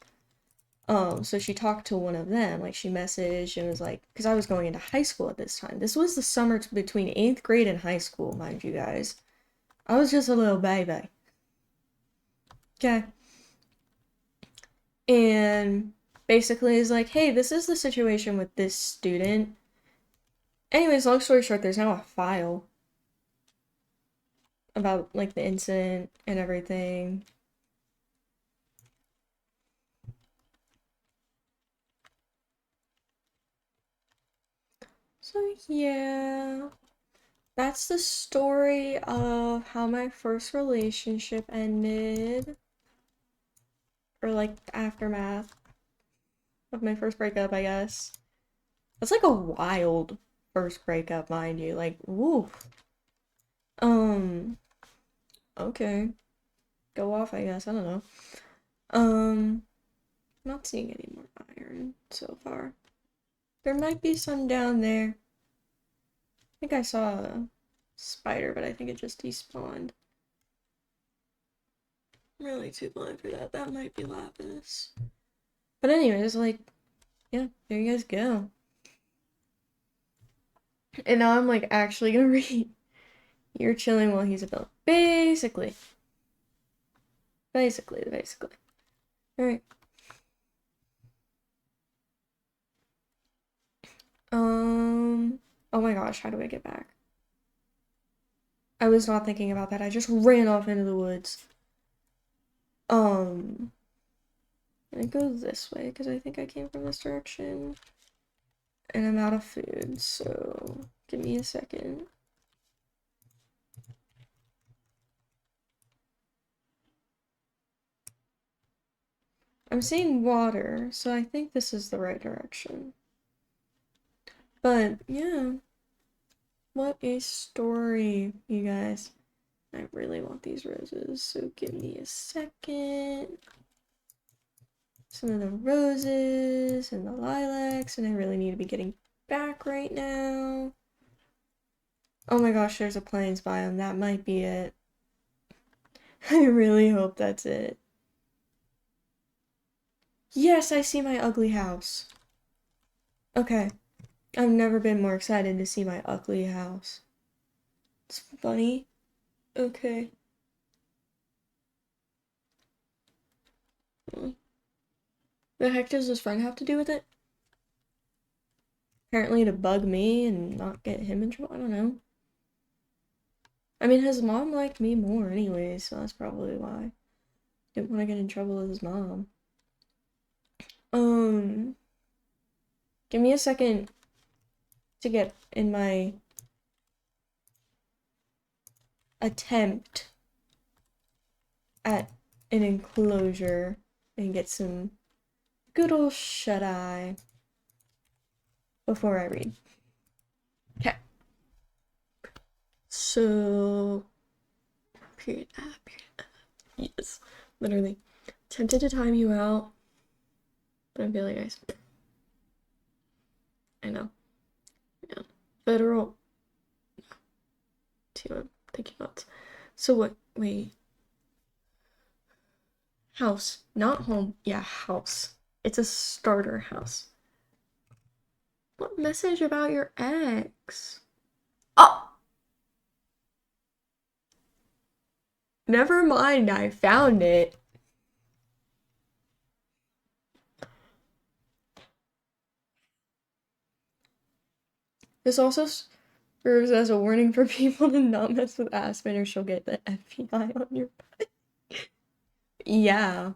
Speaker 1: So she talked to one of them, like she messaged and was like, because I was going into high school at this time. This was the summer between 8th grade and high school, mind you guys. I was just a little baby. Okay. And basically is like, "Hey, this is the situation with this student." Anyways, long story short, there's now a file about like the incident and everything. So yeah, that's the story of how my first relationship ended, or like the aftermath of my first breakup, I guess. That's like a wild first breakup, mind you. Like, woo. Okay. Go off, I guess. I don't know. Not seeing any more iron so far. There might be some down there. I think I saw a spider, but I think it just despawned. I'm really too blind for that. That might be lapis. But anyways, like, yeah, there you guys go. And now I'm like actually gonna read. You're chilling while he's a villain. Basically. Basically. Alright. Oh my gosh, how do I get back? I was not thinking about that. I just ran off into the woods. And I go this way because I think I came from this direction. And I'm out of food, so give me a second. I'm seeing water, so I think this is the right direction. But yeah, what a story, you guys. I really want these roses, so give me a second. Some of the roses and the lilacs, and I really need to be getting back right now. Oh my gosh, there's a plains biome. That might be it. I really hope that's it. Yes, I see my ugly house. Okay. I've never been more excited to see my ugly house. It's funny. Okay. The heck does his friend have to do with it? Apparently to bug me and not get him in trouble? I don't know. I mean, his mom liked me more anyway, so that's probably why. Didn't want to get in trouble with his mom. Give me a second to get in my attempt at an enclosure and get some good old shut-eye before I read. Okay. So, period. Yes, literally. Tempted to time you out, but I'm feeling nice. I know. Yeah. Federal. I'm thinking about. So what? Wait. House, not home. Yeah, house. It's a starter house. What message about your ex? Oh! Never mind, I found it. This also serves as a warning for people to not mess with Aspen or she'll get the FBI on your butt. Yeah.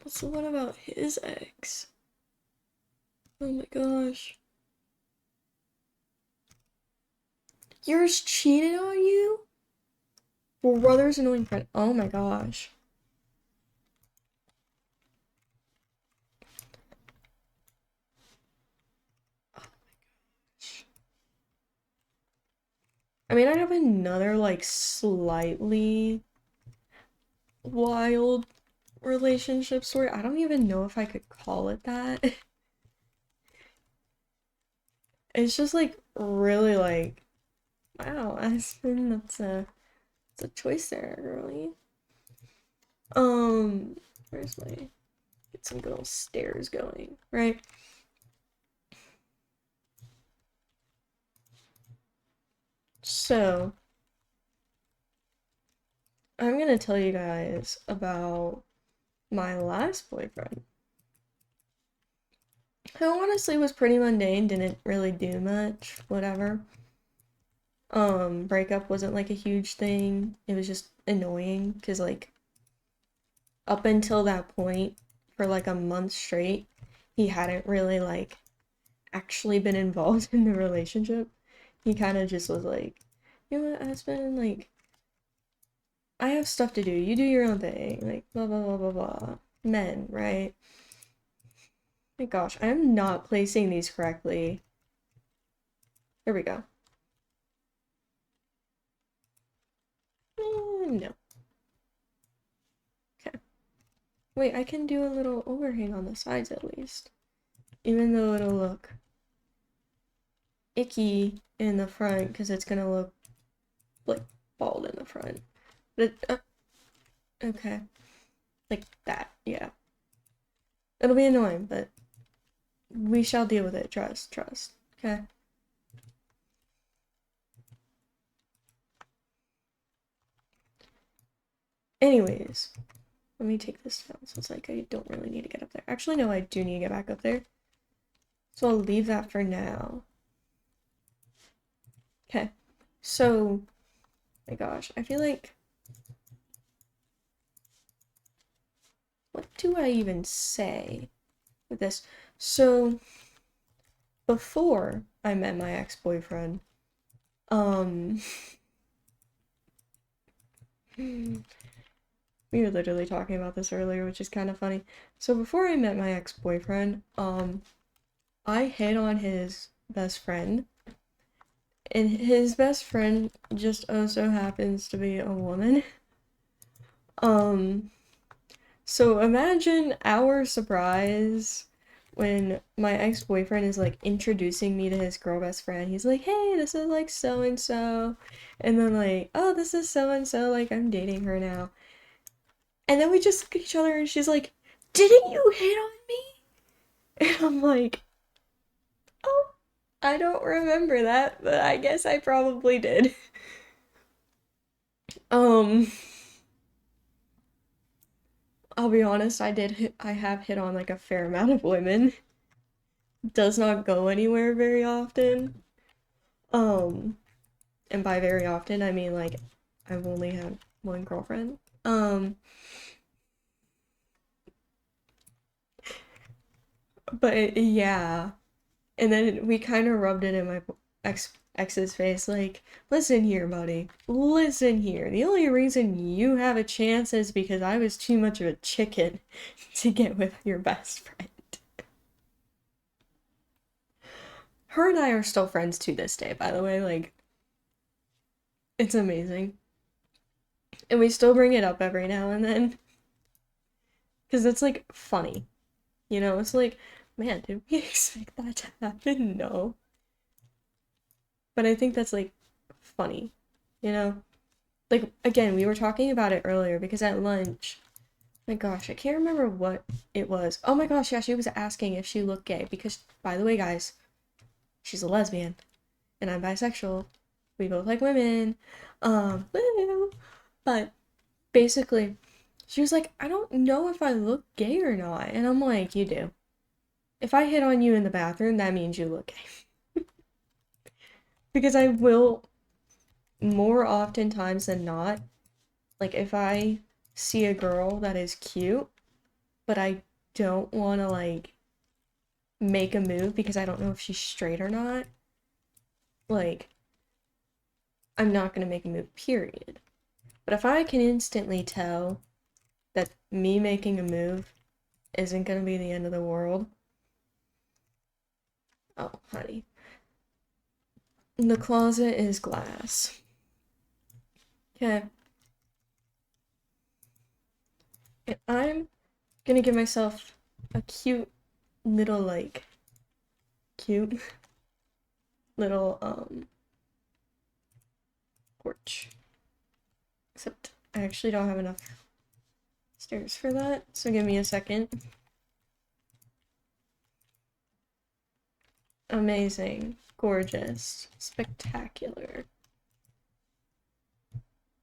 Speaker 1: What's the one about his ex? Oh my gosh. Yours cheated on you? Brother's annoying friend. Oh my gosh. Oh my gosh. I mean, I have another, like, slightly wild relationship story. I don't even know if I could call it that. It's just, like, really, like, wow, Aspen, that's a choice there, girlie. Where's my, get some good old stairs going, right? So, I'm gonna tell you guys about my last boyfriend, who honestly was pretty mundane, didn't really do much, whatever. Breakup wasn't like a huge thing. It was just annoying because like up until that point, for like a month straight, he hadn't really like actually been involved in the relationship. He kind of just was like, you know what, Aspen, like, I have stuff to do. You do your own thing. Like, blah, blah, blah, blah, blah. men, right? My gosh, I am not placing these correctly. There we go. No. Okay. Wait, I can do a little overhang on the sides at least. Even though it'll look icky in the front because it's gonna look like bald in the front. But okay. Like that, yeah. It'll be annoying, but we shall deal with it. Trust, trust. Okay. Anyways, let me take this down. So it's like I don't really need to get up there. Actually, no, I do need to get back up there. So I'll leave that for now. Okay. So, my gosh, I feel like, what do I even say with this? So, before I met my ex-boyfriend, we were literally talking about this earlier, which is kind of funny. So before I met my ex-boyfriend, I hit on his best friend, and his best friend just also happens to be a woman. So imagine our surprise when my ex-boyfriend is like introducing me to his girl best friend. He's like, "Hey, this is like so and so." And then like, "Oh, this is so and so, like I'm dating her now." And then we just look at each other and she's like, "Didn't you hit on me?" And I'm like, "Oh, I don't remember that, but I guess I probably did." Um, I'll be honest, I have hit on like a fair amount of women. Does not go anywhere very often. Um, and by very often, I mean like I've only had one girlfriend. But yeah. And then we kind of rubbed it in my ex's face, like, listen here, buddy. Listen here. The only reason you have a chance is because I was too much of a chicken to get with your best friend. Her and I are still friends to this day, by the way. Like, it's amazing. And we still bring it up every now and then. Because it's like funny. You know, it's like, man, did we expect that to happen? No. But I think that's like funny, you know? Like, again, we were talking about it earlier because at lunch, my gosh, I can't remember what it was. Oh my gosh, yeah, she was asking if she looked gay because, by the way, guys, she's a lesbian and I'm bisexual. We both like women. Woo. But basically, she was like, I don't know if I look gay or not. And I'm like, you do. If I hit on you in the bathroom, that means you look gay. Because I will, more oftentimes than not, like if I see a girl that is cute, but I don't want to like make a move because I don't know if she's straight or not, like I'm not going to make a move, period. But if I can instantly tell that me making a move isn't going to be the end of the world, oh, honey. The closet is glass. Okay. And I'm gonna give myself a cute little, like, cute little, porch. Except I actually don't have enough stairs for that, so give me a second. Amazing. Gorgeous. Spectacular.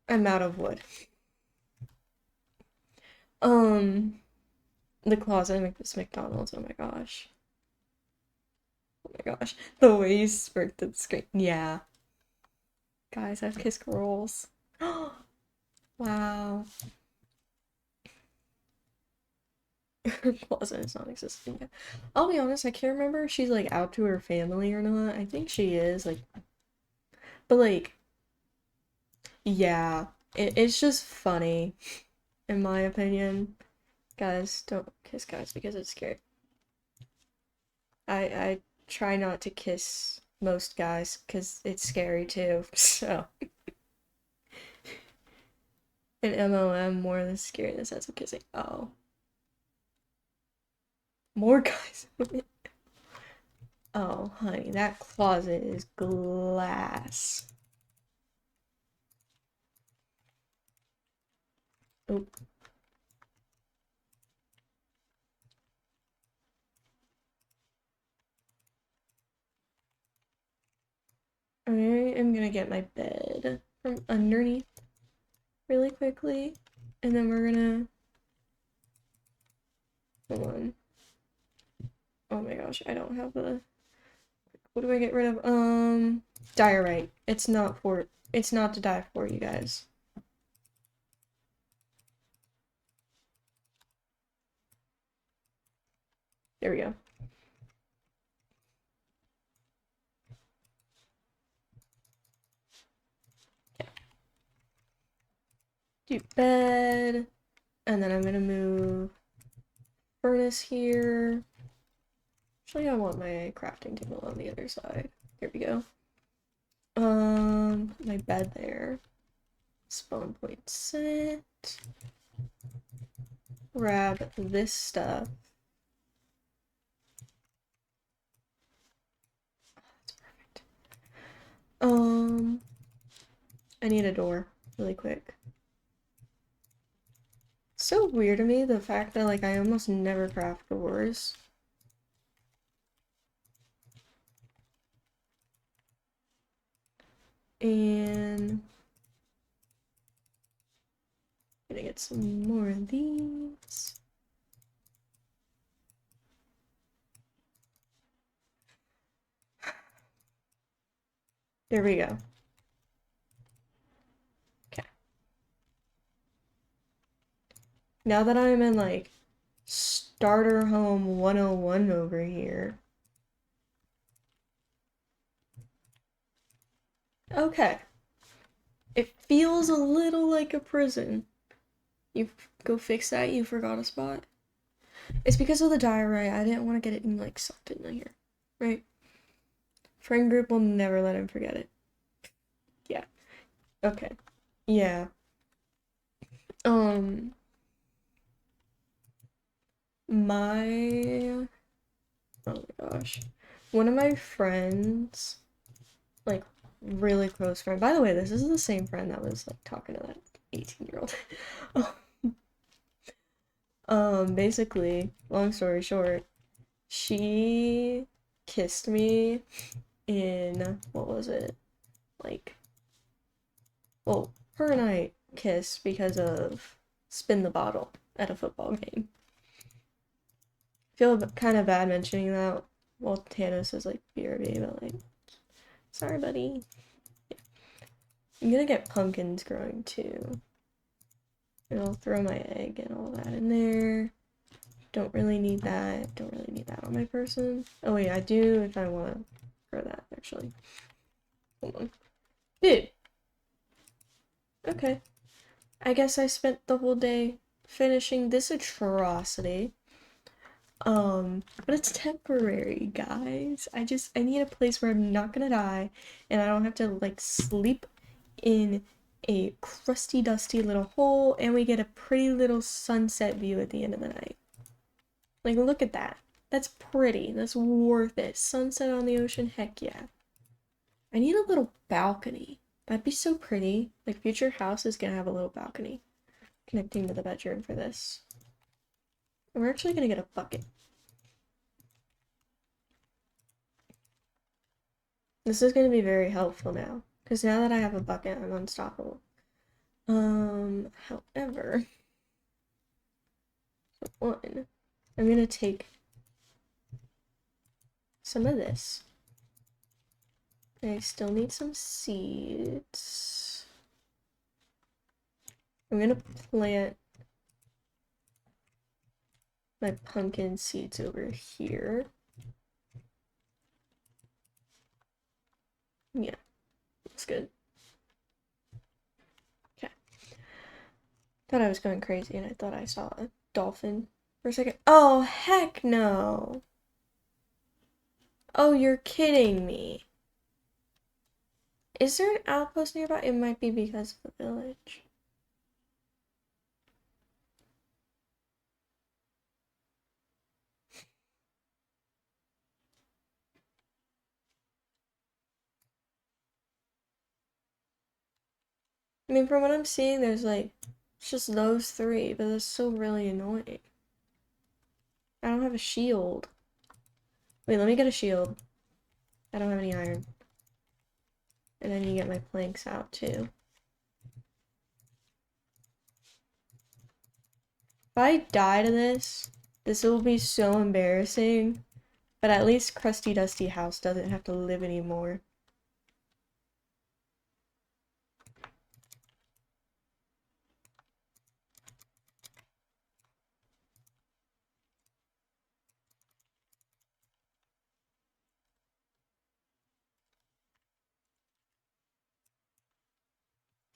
Speaker 1: I'm out of wood. The closet at this McDonald's, oh my gosh. Oh my gosh. The way you smirked at the screen. Yeah. Guys, I've kissed girls. Wow. Her closet is non-existent yet. I'll be honest, I can't remember if she's like out to her family or not. I think she is, like, but like, yeah, it's just funny, in my opinion. Guys, don't kiss guys because it's scary. I try not to kiss most guys because it's scary too, so. An MLM more than scary in the sense of kissing. Oh. More guys. Oh, honey, that closet is glass. Oh. I am gonna get my bed from underneath really quickly, and then we're gonna. Hold on. Oh my gosh, I don't have the. What do I get rid of? Diorite. It's not to die for, you guys. There we go. Okay. Do bed, and then I'm gonna move furnace here. Actually, I want my crafting table on the other side. There we go. My bed there. Spawn point set. Grab this stuff. That's perfect. I need a door really quick. It's so weird to me, the fact that, like, I almost never craft doors. And I'm gonna get some more of these. There we go. Okay. Now that I'm in, like, starter home 101 over here. Okay. It feels a little like a prison. You go fix that, you forgot a spot. It's because of the diarrhea. I didn't want to get it in, like, sucked in here. Right? Friend group will never let him forget it. Yeah. Okay. Yeah. My... Oh my gosh. One of my friends, like, really close friend. By the way, this is the same friend that was, like, talking to that 18-year-old. Basically, long story short, she kissed me in, what was it? Like, well, her and I kissed because of spin the bottle at a football game. Feel kind of bad mentioning that. Well, Thanos is like BRB, but like, sorry, buddy. Yeah. I'm gonna get pumpkins growing too. And I'll throw my egg and all that in there. Don't really need that. Don't really need that on my person. Oh wait, I do if I want to grow that actually. Hold on. Dude. Okay. I guess I spent the whole day finishing this atrocity. But it's temporary, guys. I need a place where I'm not gonna die and I don't have to, like, sleep in a crusty, dusty little hole, and we get a pretty little sunset view at the end of the night. Like, look at that. That's pretty. That's worth it. Sunset on the ocean, heck yeah. I need a little balcony. That'd be so pretty. Like, future house is gonna have a little balcony connecting to the bedroom for this. And we're actually gonna get a bucket. This is gonna be very helpful now, because now that I have a bucket, I'm unstoppable. However, one, I'm gonna take some of this. I still need some seeds. I'm gonna plant my pumpkin seeds over here. Yeah, looks good. Okay. Thought I was going crazy and I thought I saw a dolphin for a second. Oh, heck no. Oh, you're kidding me. Is there an outpost nearby? It might be because of the village. I mean, from what I'm seeing, there's like, it's just those three, but that's so really annoying. I don't have a shield. Wait, let me get a shield. I don't have any iron. And then you get my planks out too. If I die to this, this will be so embarrassing. But at least Krusty Dusty House doesn't have to live anymore.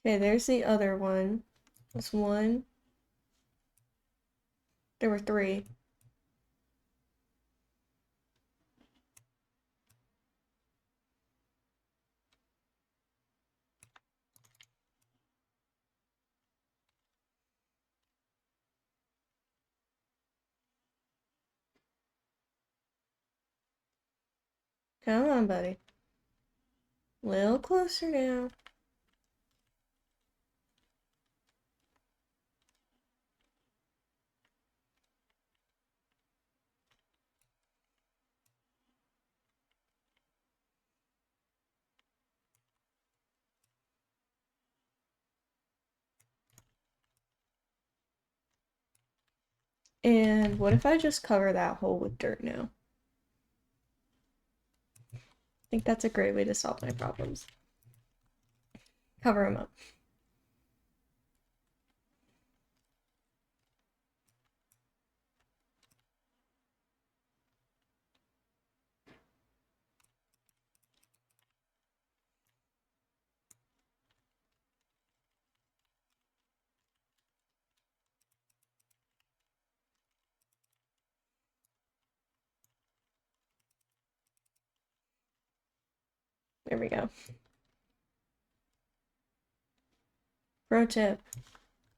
Speaker 1: Okay, there's the other one. That's one. There were three. Come on, buddy. Little closer now. And what if I just cover that hole with dirt now? I think that's a great way to solve my problems. Cover them up. There we go. Pro tip.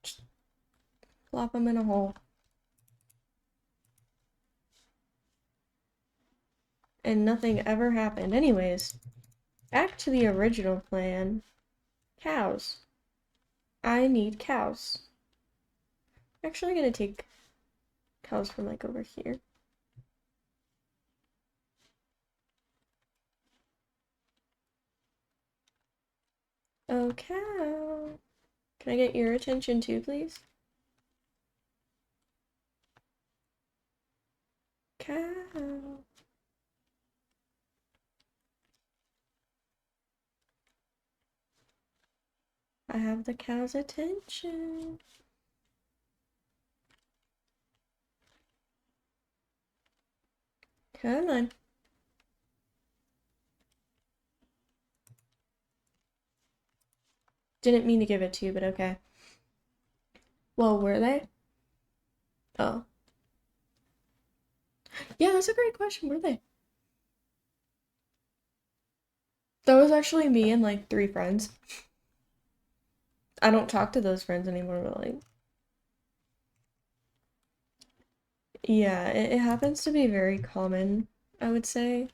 Speaker 1: Just plop them in a hole. And nothing ever happened. Anyways, back to the original plan. Cows. I need cows. Actually, I'm gonna take cows from like over here. Oh, cow. Can I get your attention too, please? Cow. I have the cow's attention. Come on. Didn't mean to give it to you, but okay. Well, were they? Oh. Yeah, that's a great question. Were they? That was actually me and like three friends. I don't talk to those friends anymore, but like, yeah, it happens to be very common, I would say,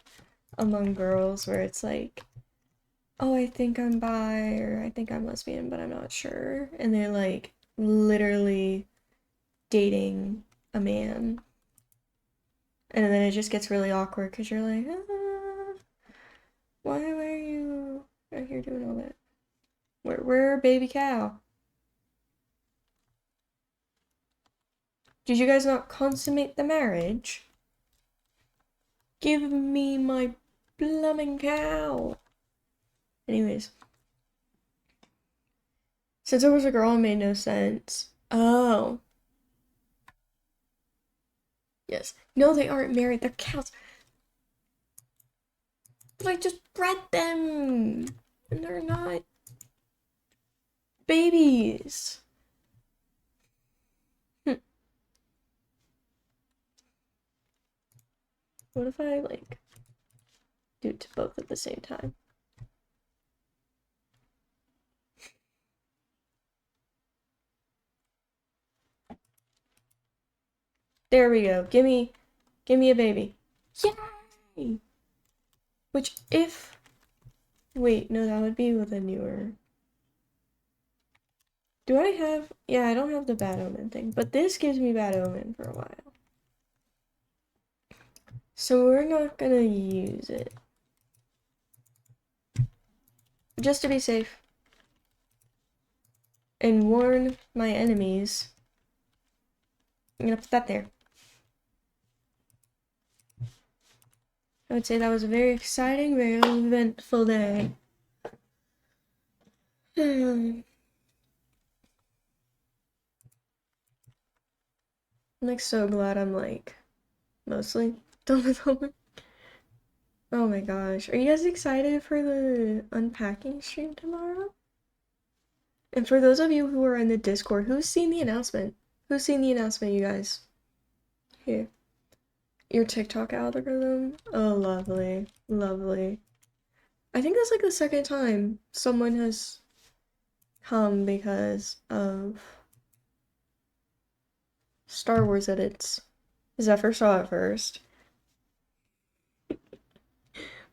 Speaker 1: among girls where it's like, oh, I think I'm bi or I think I'm lesbian, but I'm not sure. And they're like literally dating a man. And then it just gets really awkward because you're like, why are you out here doing all that? Where baby cow? Did you guys not consummate the marriage? Give me my blooming cow. Anyways. Since it was a girl, it made no sense. Oh. Yes. No, they aren't married. They're cows. But I just bred them. And they're not babies. What if I, like, do it to both at the same time? There we go. Give me a baby. Yay! Which, if... Wait, no, that would be with a newer... Do I have... Yeah, I don't have the bad omen thing, but this gives me bad omen for a while. So we're not gonna use it. Just to be safe. And warn my enemies. I'm gonna put that there. I would say that was a very exciting, very eventful day. I'm like so glad I'm like mostly done with homework. Oh my gosh. Are you guys excited for the unpacking stream tomorrow? And for those of you who are in the Discord, who's seen the announcement? Who's seen the announcement, you guys? Here. Your TikTok algorithm? Oh, lovely. Lovely. I think that's like the second time someone has come because of Star Wars edits. Zephyr saw it first.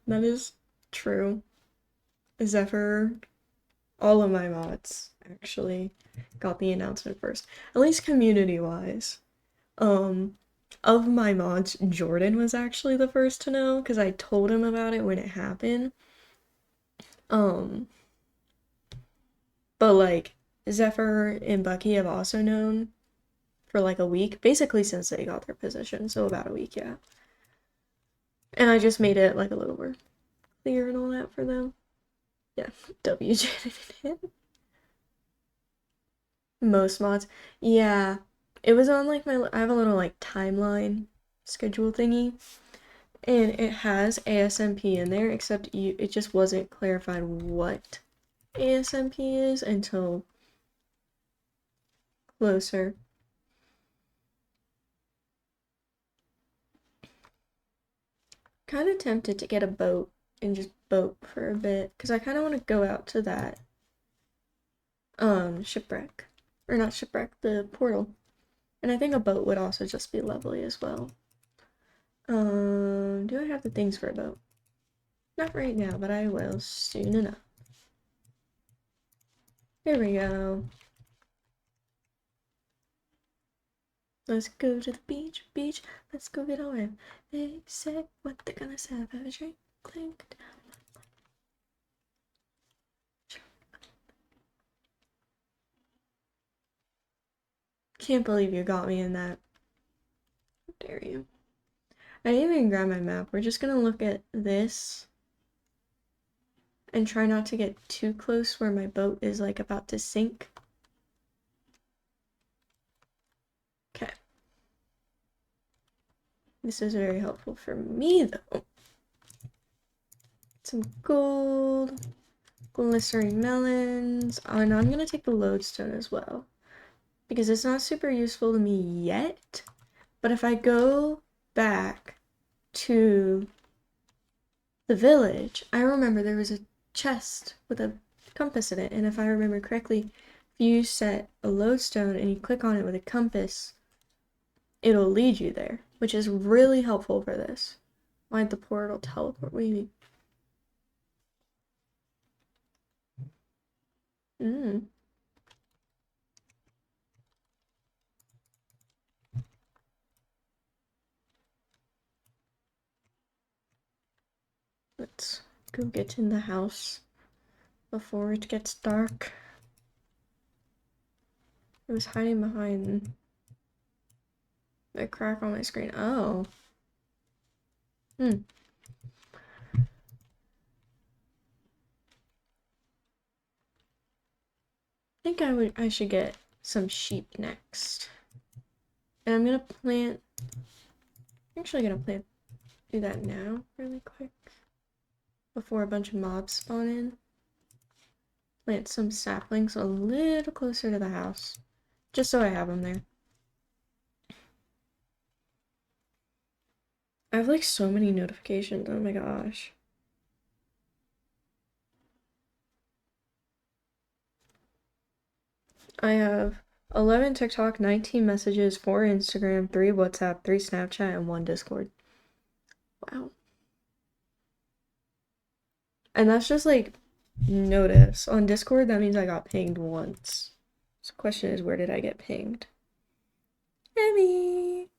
Speaker 1: That is true. Zephyr, all of my mods actually got the announcement first. At least community-wise. Of my mods, Jordan was actually the first to know because I told him about it when it happened. But like Zephyr and Bucky have also known for like a week, basically since they got their position, so about a week, yeah. And I just made it like a little more clear and all that for them. Yeah, WJ did it. Most mods. Yeah. It was on like I have a little like timeline schedule thingy. And it has ASMP in there, except it just wasn't clarified what ASMP is until closer. Kind of tempted to get a boat and just boat for a bit, because I kind of want to go out to that shipwreck. Or not shipwreck, the portal. And I think a boat would also just be lovely as well. Do I have the things for a boat? Not right now, but I will soon enough. Here we go. Let's go to the beach, beach. Let's go get our They say what they're gonna say. Have a drink, clink down. Can't believe you got me in that. How dare you? I didn't even grab my map. We're just gonna look at this and try not to get too close where my boat is like about to sink. Okay. This is very helpful for me though. Some gold, glycerine melons. Oh, and I'm gonna take the lodestone as well, because it's not super useful to me yet. But if I go back to the village, I remember there was a chest with a compass in it, and if I remember correctly, if you set a lodestone and you click on it with a compass, it'll lead you there, which is really helpful for this. Why'd the portal teleport? What do you mean? Let's go get in the house before it gets dark. I was hiding behind the crack on my screen. Oh. I think I should get some sheep next. And I'm gonna plant, do that now really quick before a bunch of mobs spawn in. Plant some saplings a little closer to the house, just so I have them there. I have like so many notifications. Oh my gosh. I have 11 TikTok, 19 messages, 4 Instagram, 3 WhatsApp, 3 Snapchat, and 1 Discord. Wow. And that's just like notice. On Discord, that means I got pinged once. So the question is, where did I get pinged? Emmy!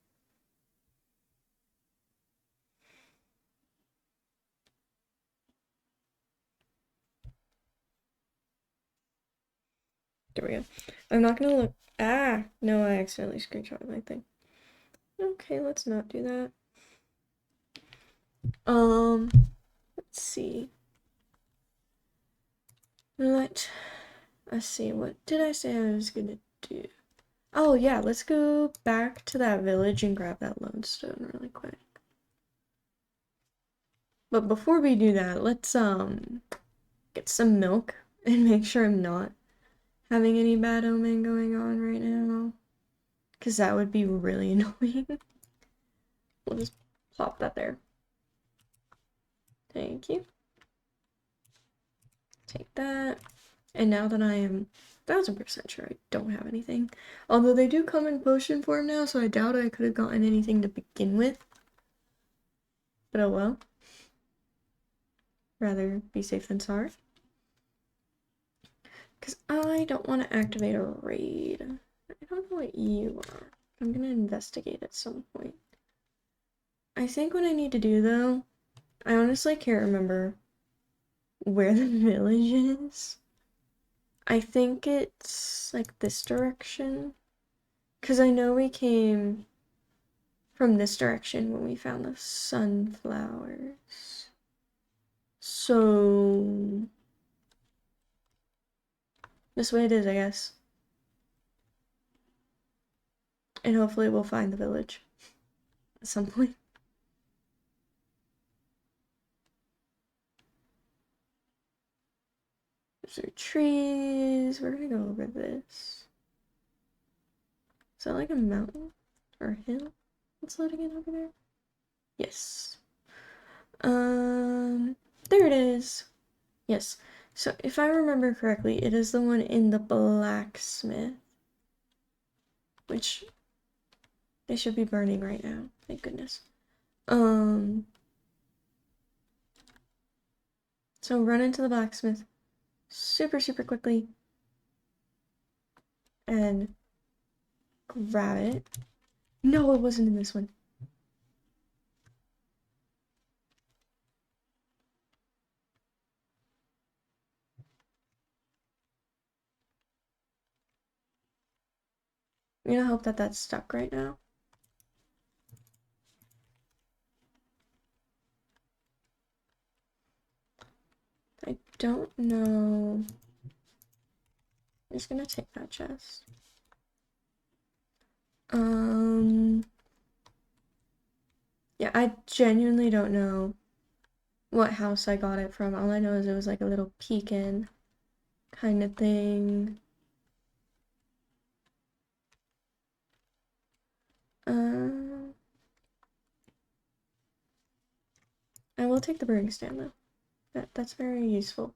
Speaker 1: There we go. I'm not gonna look. Ah! No, I accidentally screenshotted my thing. Okay, let's not do that. Let's see. Let's see. What did I say I was gonna do? Oh yeah, let's go back to that village and grab that lodestone really quick. But before we do that, let's get some milk and make sure I'm not having any bad omen going on right now. Because that would be really annoying. We'll just plop that there. Thank you. Take that. And now that I am 1000% sure I don't have anything. Although they do come in potion form now, so I doubt I could have gotten anything to begin with. But oh well. Rather be safe than sorry. Because I don't want to activate a raid. I don't know what you are. I'm going to investigate at some point. I think what I need to do, though, I honestly can't remember where the village is. I think it's, like, this direction. Because I know we came from this direction when we found the sunflowers. So... this way it is, I guess. And hopefully we'll find the village at some point. There's our trees. We're gonna go over this. Is that like a mountain or a hill? What's loading in over there? Yes. There it is. Yes. So if I remember correctly, it is the one in the blacksmith. Which they should be burning right now. Thank goodness. So run into the blacksmith super quickly and grab it. No, it wasn't in this one. I'm gonna hope that that's stuck right now. I don't know. I'm just gonna take that chest. Yeah, I genuinely don't know what house I got it from. All I know is it was like a little peek-in kind of thing. I will take the brewing stand though. That's very useful.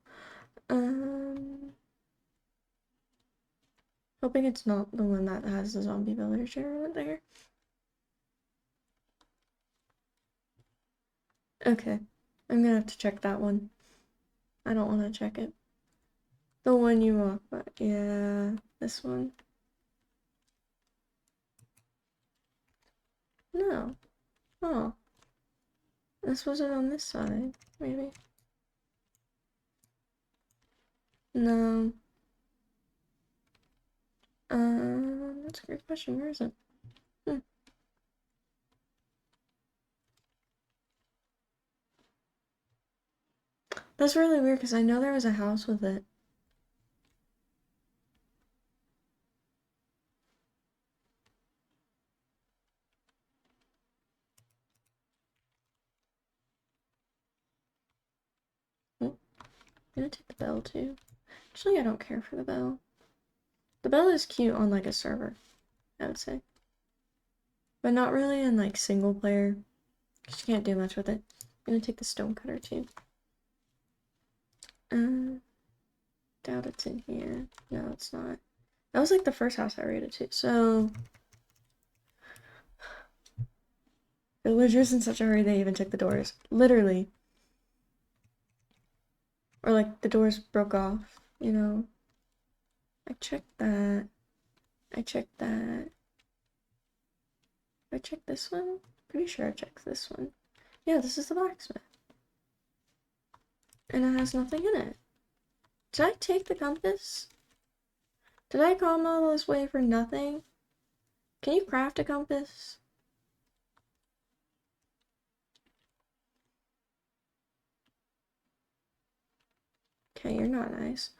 Speaker 1: Hoping it's not the one that has the zombie villager there. Okay, I'm gonna have to check that one. I don't want to check it. The one you walk by, yeah, this one. No. Oh. This wasn't on this side, maybe. No. That's a great question. Where is it? That's really weird because I know there was a house with it. Oh, I'm gonna take the bell too. Actually, I don't care for the bell. The bell is cute on like a server, I would say. But not really in like single player. 'Cause you can't do much with it. I'm gonna take the stone cutter too. Doubt it's in here. No, it's not. That was like the first house I raided too. So villagers in such a hurry they even took the doors. Literally. Or like the doors broke off, you know. I checked that. I checked that. I checked this one? Pretty sure I checked this one. Yeah, this is the blacksmith. And it has nothing in it. Did I take the compass? Did I come all this way for nothing? Can you craft a compass? Okay, you're not nice.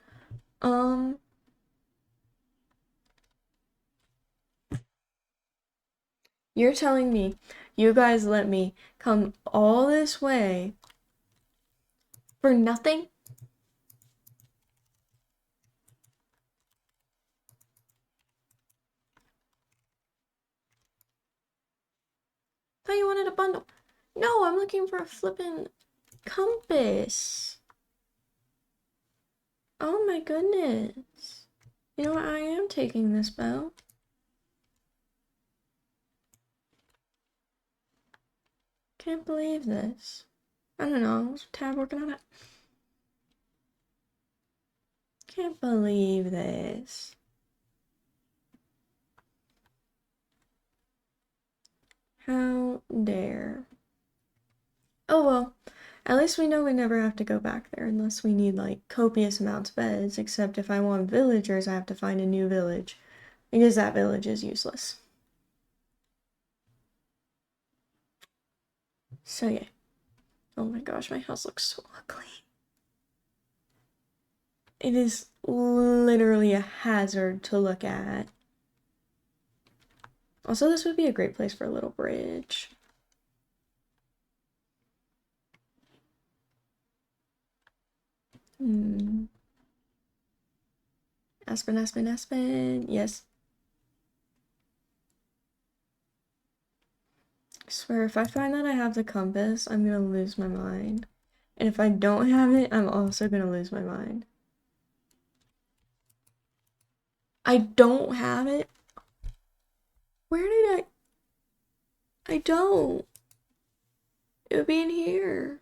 Speaker 1: You're telling me you guys let me come all this way for nothing? Thought you wanted a bundle. No, I'm looking for a flippin' compass. Oh my goodness. You know what? I am taking this bow. Can't believe this. I don't know. Is Tab working on it? Can't believe this. How dare. Oh well. At least we know we never have to go back there unless we need like copious amounts of beds, except if I want villagers I have to find a new village. Because that village is useless. So yeah. Oh my gosh, my house looks so ugly. It is literally a hazard to look at. Also, this would be a great place for a little bridge. Aspen, Aspen, Aspen. Yes. I swear, if I find that I have the compass, I'm gonna lose my mind. And if I don't have it, I'm also gonna lose my mind. I don't have it? Where did I don't. It would be in here.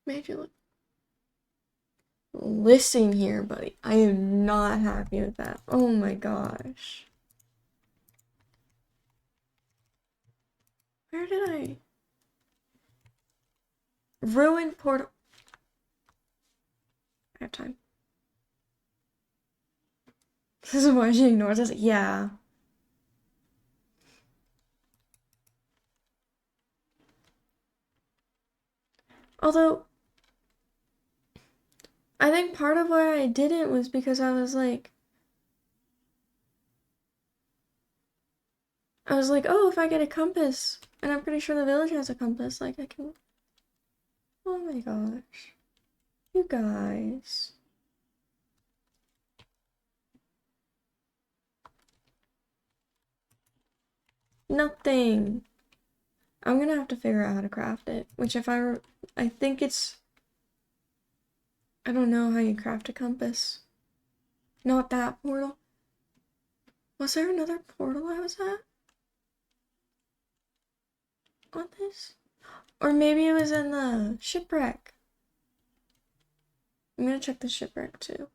Speaker 1: Made you look. Listen here, buddy. I am not happy with that. Oh my gosh. Where did I? Ruined portal. I have time. This is why she ignores us. Yeah. Although, I think part of why I didn't was because I was like, oh, if I get a compass, and I'm pretty sure the village has a compass, like I can. Oh my gosh. You guys. Nothing. I'm gonna have to figure out how to craft it, which I think it's, I don't know how you craft a compass. Not that portal. Was there another portal I was at? On this? Or maybe it was in the shipwreck. I'm gonna check the shipwreck too.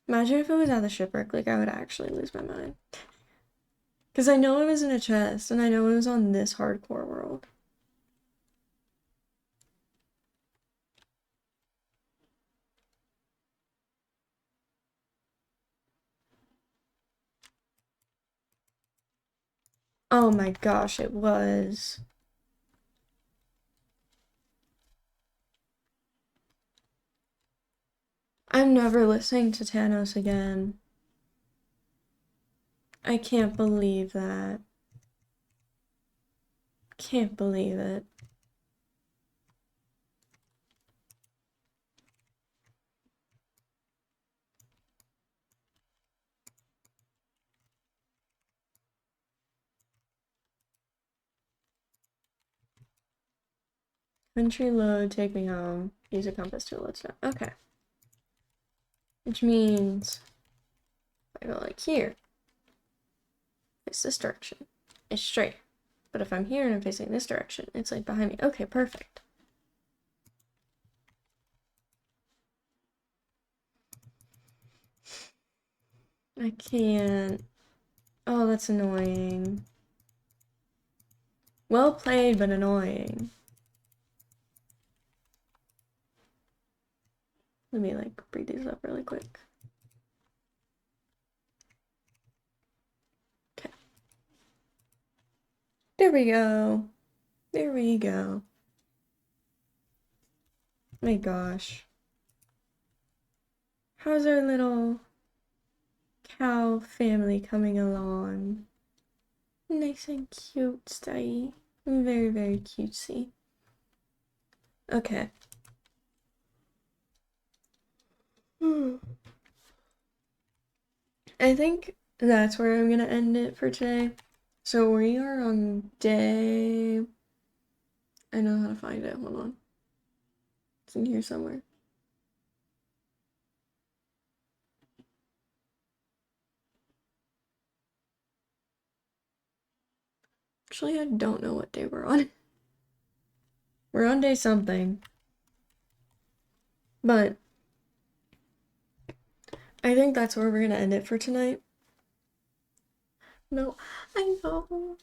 Speaker 1: Imagine if it was at the shipwreck, like I would actually lose my mind. Because I know it was in a chest, and I know it was on this hardcore world. Oh my gosh, it was. I'm never listening to Thanos again. I can't believe that. Can't believe it. Country load, take me home. Use a compass to load stuff. Okay. Which means if I go like here, it's this direction. It's straight. But if I'm here and I'm facing this direction, it's like behind me. Okay, perfect. I can't. Oh, that's annoying. Well played, but annoying. Let me like breathe these up really quick. Okay. There we go. There we go. My gosh. How's our little cow family coming along? Nice and cutesy. Very, very cutesy. Okay. I think that's where I'm gonna end it for today. So we are on day... I know how to find it. Hold on. It's in here somewhere. Actually, I don't know what day we're on. We're on day something. But I think that's where we're gonna end it for tonight. No, I know.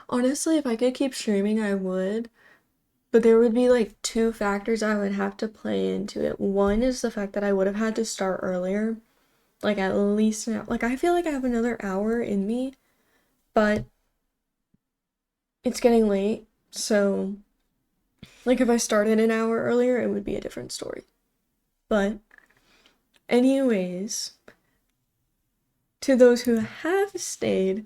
Speaker 1: Honestly, if I could keep streaming, I would. But there would be like two factors I would have to play into it. One is the fact that I would have had to start earlier. Like at least now. Like I feel like I have another hour in me. But it's getting late. So like if I started an hour earlier, it would be a different story. But anyways, to those who have stayed,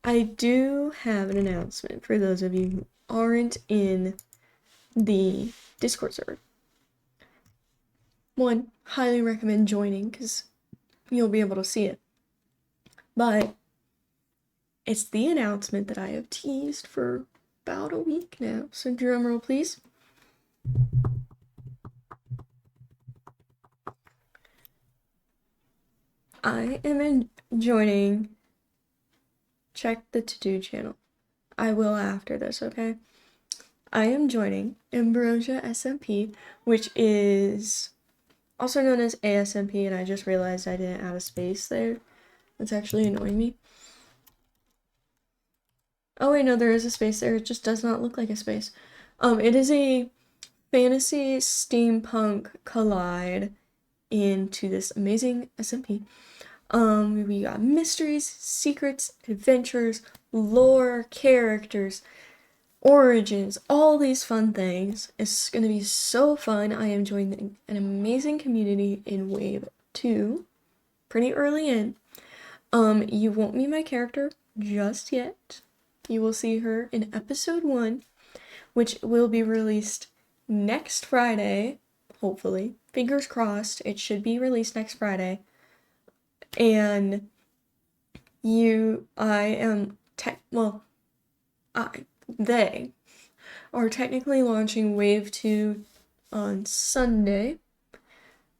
Speaker 1: I do have an announcement for those of you who aren't in the Discord server. One, highly recommend joining because you'll be able to see it. But it's the announcement that I have teased for about a week now. So drum roll, please. I am joining. Check the to-do channel. I will after this, okay? I am joining Ambrosia SMP, which is also known as ASMP, and I just realized I didn't add a space there. That's actually annoying me. Oh wait, no, there is a space there. It just does not look like a space. It is a fantasy steampunk collide into this amazing SMP. We got mysteries, secrets, adventures, lore, characters, origins, all these fun things. It's gonna be so fun. I am joining an amazing community in Wave 2, pretty early in. You won't meet my character just yet. You will see her in episode 1, which will be released next Friday, hopefully. Fingers crossed, it should be released next Friday. And they are technically launching Wave 2 on Sunday.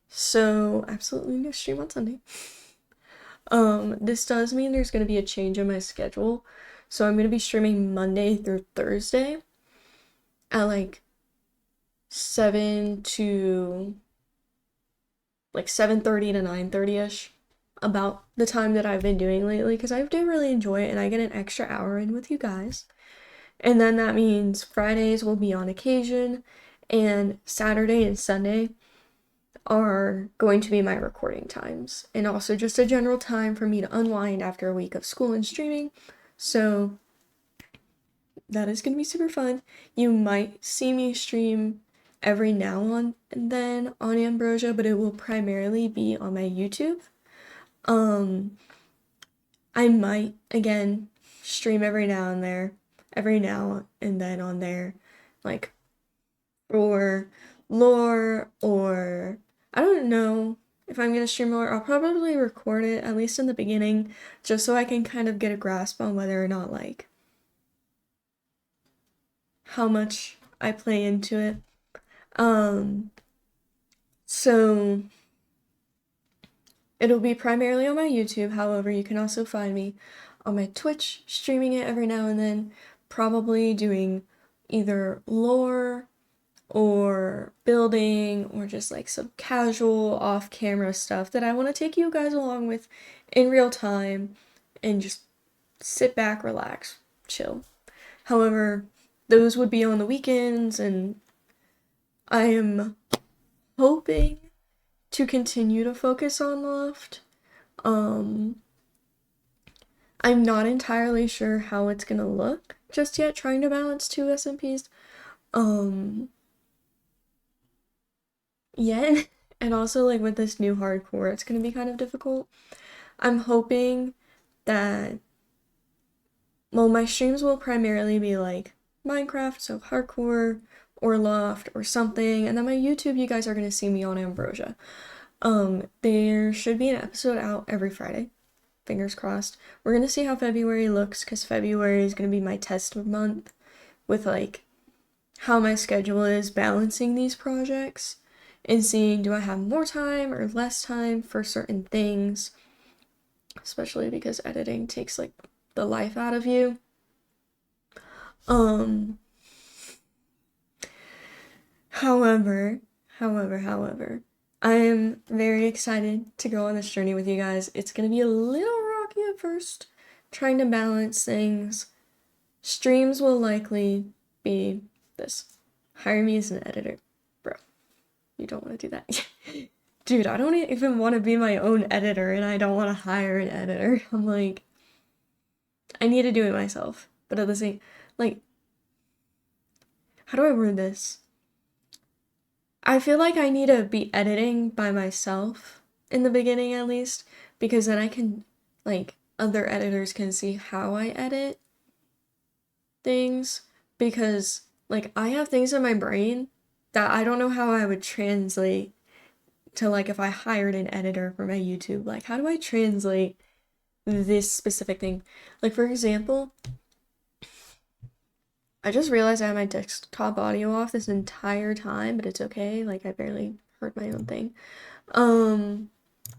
Speaker 1: So, absolutely no stream on Sunday. This does mean there's going to be a change in my schedule. So I'm going to be streaming Monday through Thursday at like 7 to like 7:30 to 9:30ish, about the time that I've been doing lately, because I do really enjoy it and I get an extra hour in with you guys. And then that means Fridays will be on occasion, and Saturday and Sunday are going to be my recording times, and also just a general time for me to unwind after a week of school and streaming. So that is going to be super fun. You might see me stream every now and then on Ambrosia, but it will primarily be on my YouTube. I might, again, stream every now and then on there, like, or lore, or I don't know if I'm gonna stream lore. I'll probably record it, at least in the beginning, just so I can kind of get a grasp on whether or not, like, how much I play into it. So it'll be primarily on my YouTube. However, you can also find me on my Twitch, streaming it every now and then, probably doing either lore or building or just like some casual off-camera stuff that I want to take you guys along with in real time and just sit back, relax, chill. However, those would be on the weekends, and I am hoping to continue to focus on Loft. I'm not entirely sure how it's gonna look just yet, trying to balance two SMPs. Yeah, and also like with this new hardcore, it's gonna be kind of difficult. I'm hoping that, well, my streams will primarily be like Minecraft, so hardcore or Loft or something, and then my YouTube, you guys are gonna see me on Ambrosia. There should be an episode out every Friday. Fingers crossed. We're gonna see how February looks, because February is gonna be my test month with like how my schedule is balancing these projects and seeing, do I have more time or less time for certain things, especially because editing takes like the life out of you. However, I am very excited to go on this journey with you guys. It's gonna be a little rocky at first, trying to balance things. Streams will likely be this. Hire me as an editor. Bro, you don't want to do that. Dude, I don't even want to be my own editor, and I don't want to hire an editor. I'm like, I need to do it myself. But at the same, like, how do I word this? I feel like I need to be editing by myself in the beginning at least, because then I can, like, other editors can see how I edit things, because, like, I have things in my brain that I don't know how I would translate to, like, if I hired an editor for my YouTube. Like, how do I translate this specific thing? Like, for example, I just realized I had my desktop audio off this entire time, but it's okay. Like, I barely heard my own thing. My own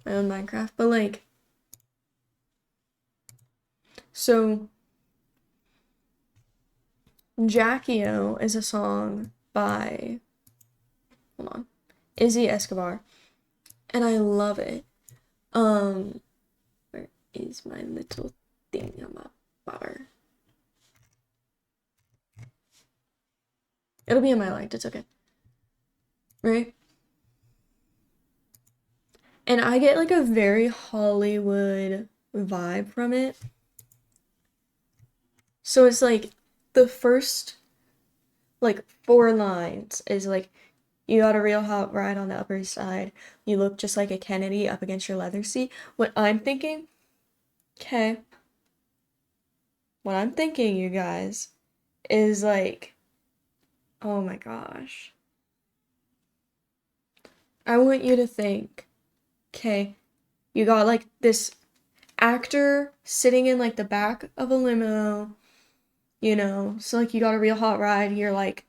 Speaker 1: Minecraft. But, like, so Jackie-O is a song by, hold on, Izzy Escobar. And I love it. Where is my little thing on my bobber? It'll be in my light, it's okay. Right? And I get like a very Hollywood vibe from it. So it's like the first like 4 lines is like, you got a real hot ride on the Upper East Side. You look just like a Kennedy up against your leather seat. What I'm thinking, you guys, is like, oh my gosh. I want you to think, you got like this actor sitting in like the back of a limo, you know, so like you got a real hot ride, you're like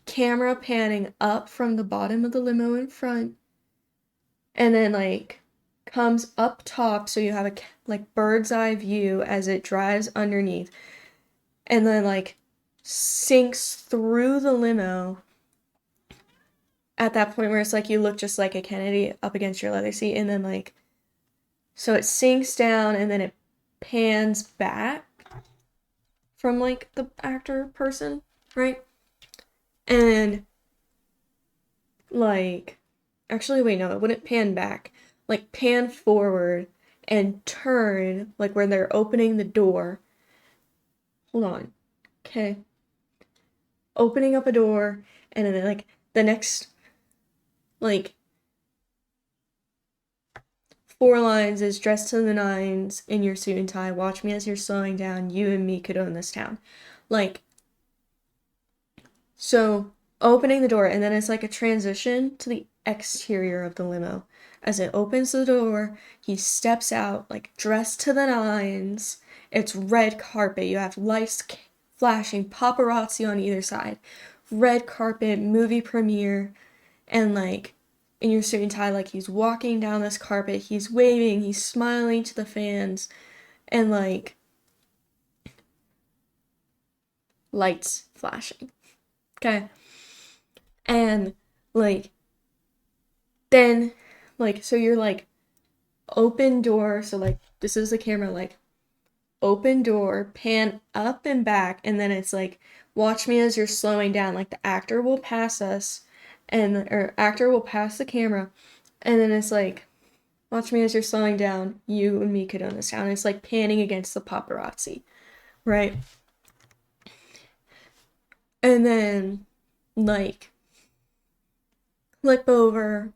Speaker 1: camera panning up from the bottom of the limo in front, and then like comes up top, so you have a like bird's eye view as it drives underneath, and then like sinks through the limo at that point where it's like you look just like a Kennedy up against your leather seat, and then like, so it sinks down and then it pans back from like the actor person, right? And like, actually, wait, no, it wouldn't pan back. Like, pan forward and turn, like where they're opening the door. Hold on. Okay. Opening up a door, and then like the next, like, 4 lines is dressed to the nines in your suit and tie. Watch me as you're slowing down. You and me could own this town. Like, so opening the door, and then it's like a transition to the exterior of the limo. As it opens the door, he steps out, like dressed to the nines. It's red carpet. You have lights flashing, paparazzi on either side. red carpet movie premiere, and like in your suit and tie, like he's walking down this carpet, he's waving, he's smiling to the fans, and like lights flashing. Okay. And like then like so you're like open door, so like this is the camera, like open door, pan up and back, and then it's like watch me as you're slowing down, like the actor will pass us and or actor will pass the camera, and then it's like watch me as you're slowing down, you and me could understand. It's like panning against the paparazzi, right? And then like flip over.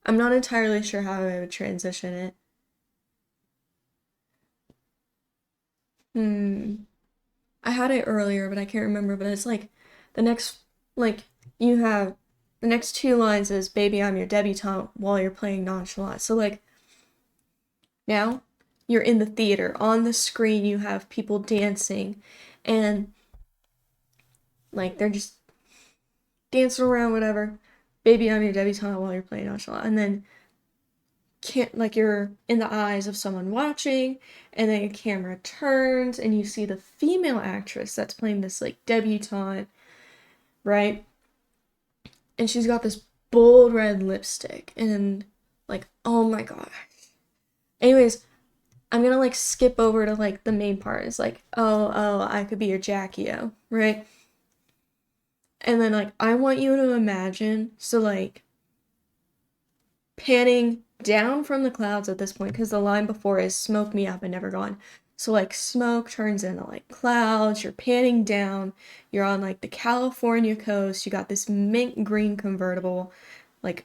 Speaker 1: I'm not entirely sure how I would transition it. I had it earlier, but I can't remember. But it's like the next, like, you have the next two lines is "Baby, I'm your debutante" while you're playing nonchalant. So, like, now you're in the theater. On the screen, you have people dancing, and like they're just dancing around, whatever. "Baby, I'm your debutante" while you're playing nonchalant. And then can't like you're in the eyes of someone watching, and then your camera turns and you see the female actress that's playing this like debutante, right? And she's got this bold red lipstick, and like, oh my gosh. Anyways, I'm gonna like skip over to like the main part. It's like, oh, I could be your Jackie O, right? And then like I want you to imagine, so like panning down from the clouds at this point, because the line before is "smoke me up and never gone." So like smoke turns into like clouds, you're panning down, you're on like the California coast, you got this mint green convertible, like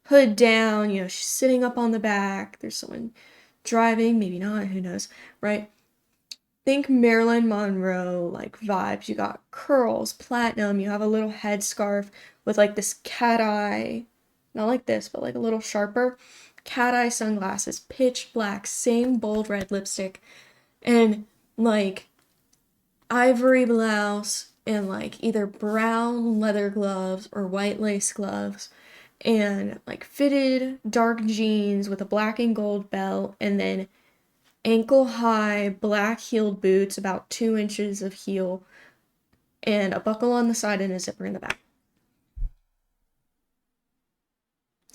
Speaker 1: hood down, you know, she's sitting up on the back, there's someone driving, maybe not, who knows, right? Think Marilyn Monroe like vibes. You got curls, platinum, you have a little headscarf with like this cat eye, not like this, but like a little sharper, cat eye sunglasses, pitch black, same bold red lipstick, and like ivory blouse and like either brown leather gloves or white lace gloves, and like fitted dark jeans with a black and gold belt, and then ankle high black heeled boots, about 2 inches of heel, and a buckle on the side and a zipper in the back.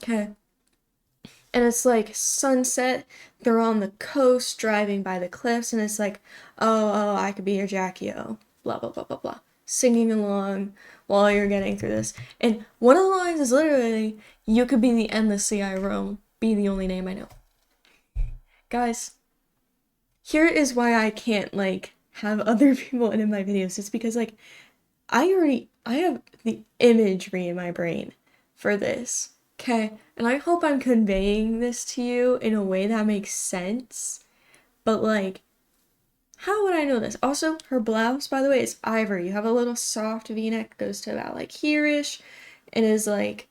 Speaker 1: Okay. And it's like sunset, they're on the coast driving by the cliffs, and it's like, I could be your Jackie O, blah, blah, blah, blah, blah. Singing along while you're getting through this. And one of the lines is literally, "You could be the endless sea I roam, be the only name I know." Guys, here is why I can't, like, have other people in my videos. It's because, like, I have the imagery in my brain for this. Okay, and I hope I'm conveying this to you in a way that makes sense. But like, how would I know this? Also, her blouse, by the way, is ivory. You have a little soft V-neck, goes to about like here-ish, and is like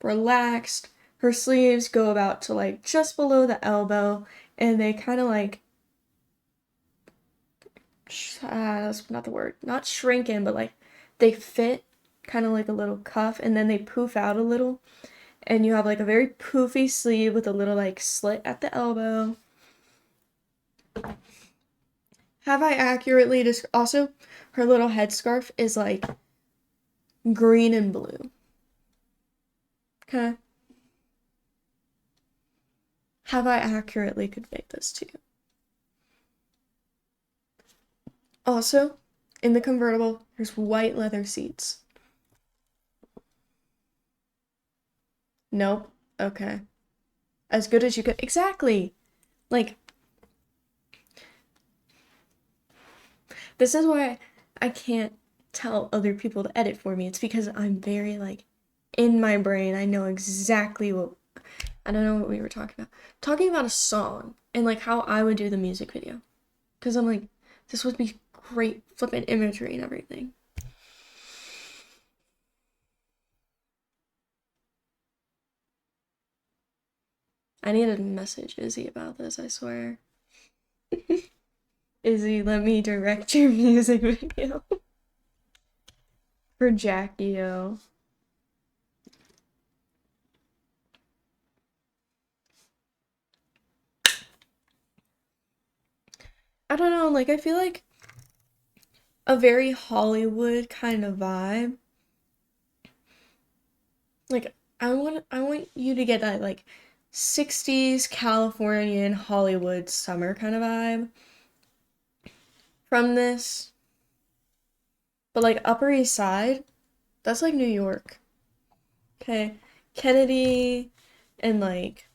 Speaker 1: relaxed. Her sleeves go about to like just below the elbow, and they kind of like, that's not the word, not shrinking, but like they fit kind of like a little cuff, and then they poof out a little, and you have like a very poofy sleeve with a little like slit at the elbow. Have I accurately also, her little headscarf is like green and blue. Okay. Have I accurately conveyed this to you? Also, in the convertible, there's white leather seats. Nope. Okay. As good as you could. Exactly. Like, this is why I can't tell other people to edit for me. It's because I'm very, like, in my brain. I know exactly what. I don't know what we were talking about. Talking about a song and, like, how I would do the music video. Because I'm like, this would be great flippant imagery and everything. I need to message Izzy about this, I swear. Izzy, let me direct your music video. For Jackie O. I don't know, like I feel like a very Hollywood kind of vibe. Like I want you to get that like 60s Californian Hollywood summer kind of vibe from this. But like Upper East Side, that's like New York. Okay. Kennedy and like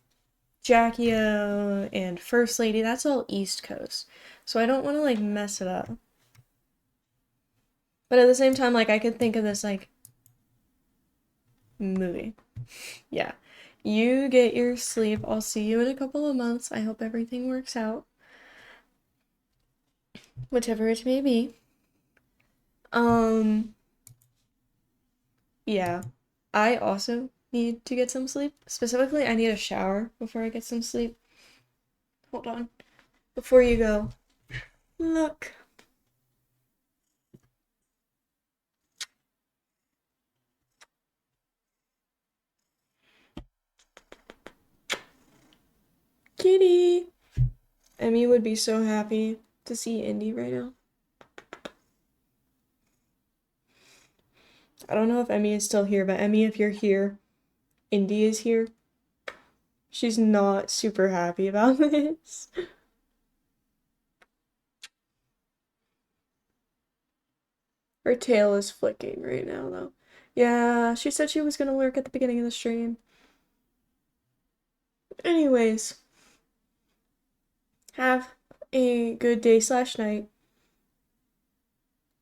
Speaker 1: Jackie O and First Lady, that's all East Coast. So I don't want to like mess it up. But at the same time, like I could think of this like movie. Yeah. You get your sleep. I'll see you in a couple of months. I hope everything works out. Whichever it may be. Um, yeah. I also need to get some sleep. Specifically, I need a shower before I get some sleep. Hold on. Before you go. Look. Kitty. Emmy would be so happy to see Indy right now. I don't know if Emmy is still here, but Emmy, if you're here, Indy is here. She's not super happy about this. Her tail is flicking right now, though. Yeah, she said she was gonna lurk at the beginning of the stream. Anyways, have a good day slash night.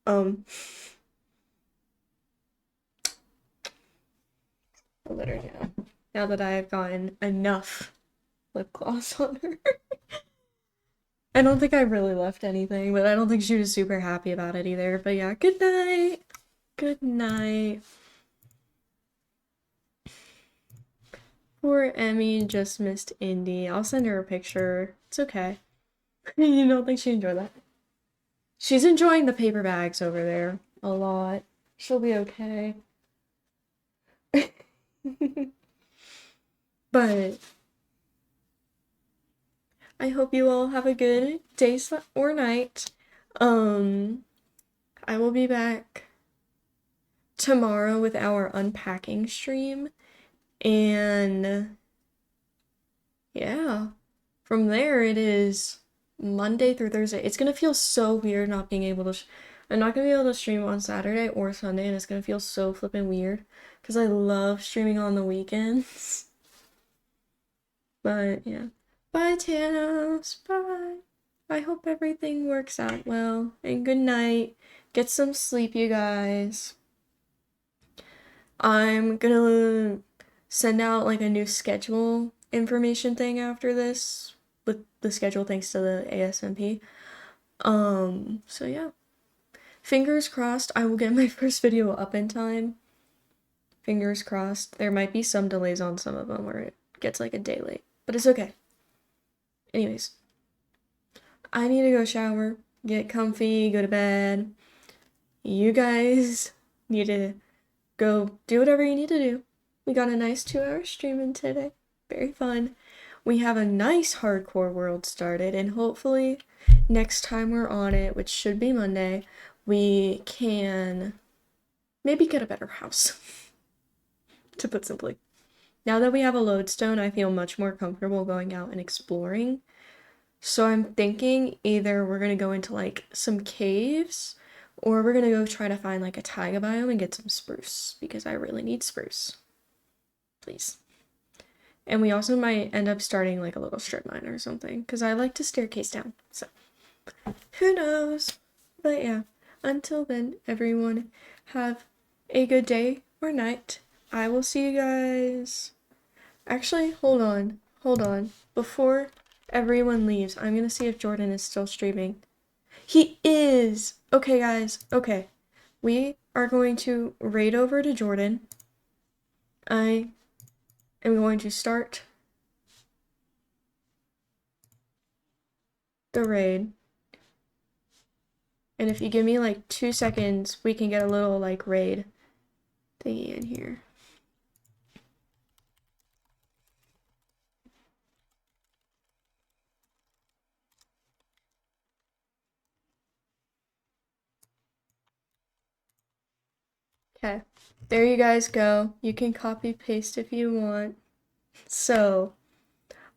Speaker 1: Um, I'll let her down. Now that I have gotten enough lip gloss on her. I don't think I really left anything, but I don't think she was super happy about it either. But yeah, good night. Good night. Poor Emmy just missed Indy. I'll send her a picture. It's okay. You don't think she enjoyed that? She's enjoying the paper bags over there a lot. She'll be okay. But I hope you all have a good day or night. Um, I will be back tomorrow with our unpacking stream. And yeah, from there it is Monday through Thursday. It's gonna feel so weird not being able to. I'm not gonna be able to stream on Saturday or Sunday, and it's gonna feel so flippin' weird because I love streaming on the weekends. But yeah, bye Thanos, bye. I hope everything works out well, and good night. Get some sleep, you guys. I'm gonna send out like a new schedule information thing after this with the schedule thanks to the ASMP. So yeah. Fingers crossed I will get my first video up in time. Fingers crossed. There might be some delays on some of them where it gets like a day late, but it's okay. Anyways, I need to go shower, get comfy, go to bed. You guys need to go do whatever you need to do. We got a nice 2-hour streaming today. Very fun. We have a nice hardcore world started, and hopefully next time we're on it, which should be Monday, we can maybe get a better house, to put simply. Now that we have a lodestone, I feel much more comfortable going out and exploring. So I'm thinking either we're gonna go into like some caves, or we're gonna go try to find like a taiga biome and get some spruce, because I really need spruce. Please. And we also might end up starting like a little strip mine or something, because I like to staircase down. So, who knows? But yeah, until then, everyone, have a good day or night. I will see you guys. Actually, hold on. Hold on. Before everyone leaves, I'm gonna see if Jordan is still streaming. He is! Okay, guys. Okay. We are going to raid over to Jordan. I am going to start the raid. And if you give me like 2 seconds, we can get a little like raid thingy in here. Okay, there you guys go. You can copy paste if you want. So,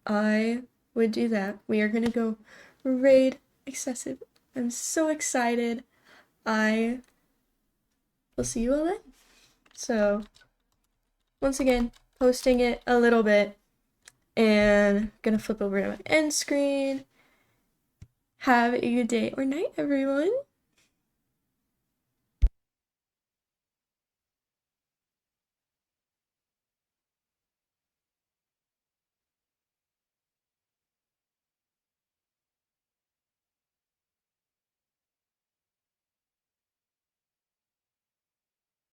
Speaker 1: I would do that. We are gonna go raid excessive. I'm so excited. I will see you all then. So, once again, posting it a little bit and gonna flip over to my end screen. Have a good day or night, everyone.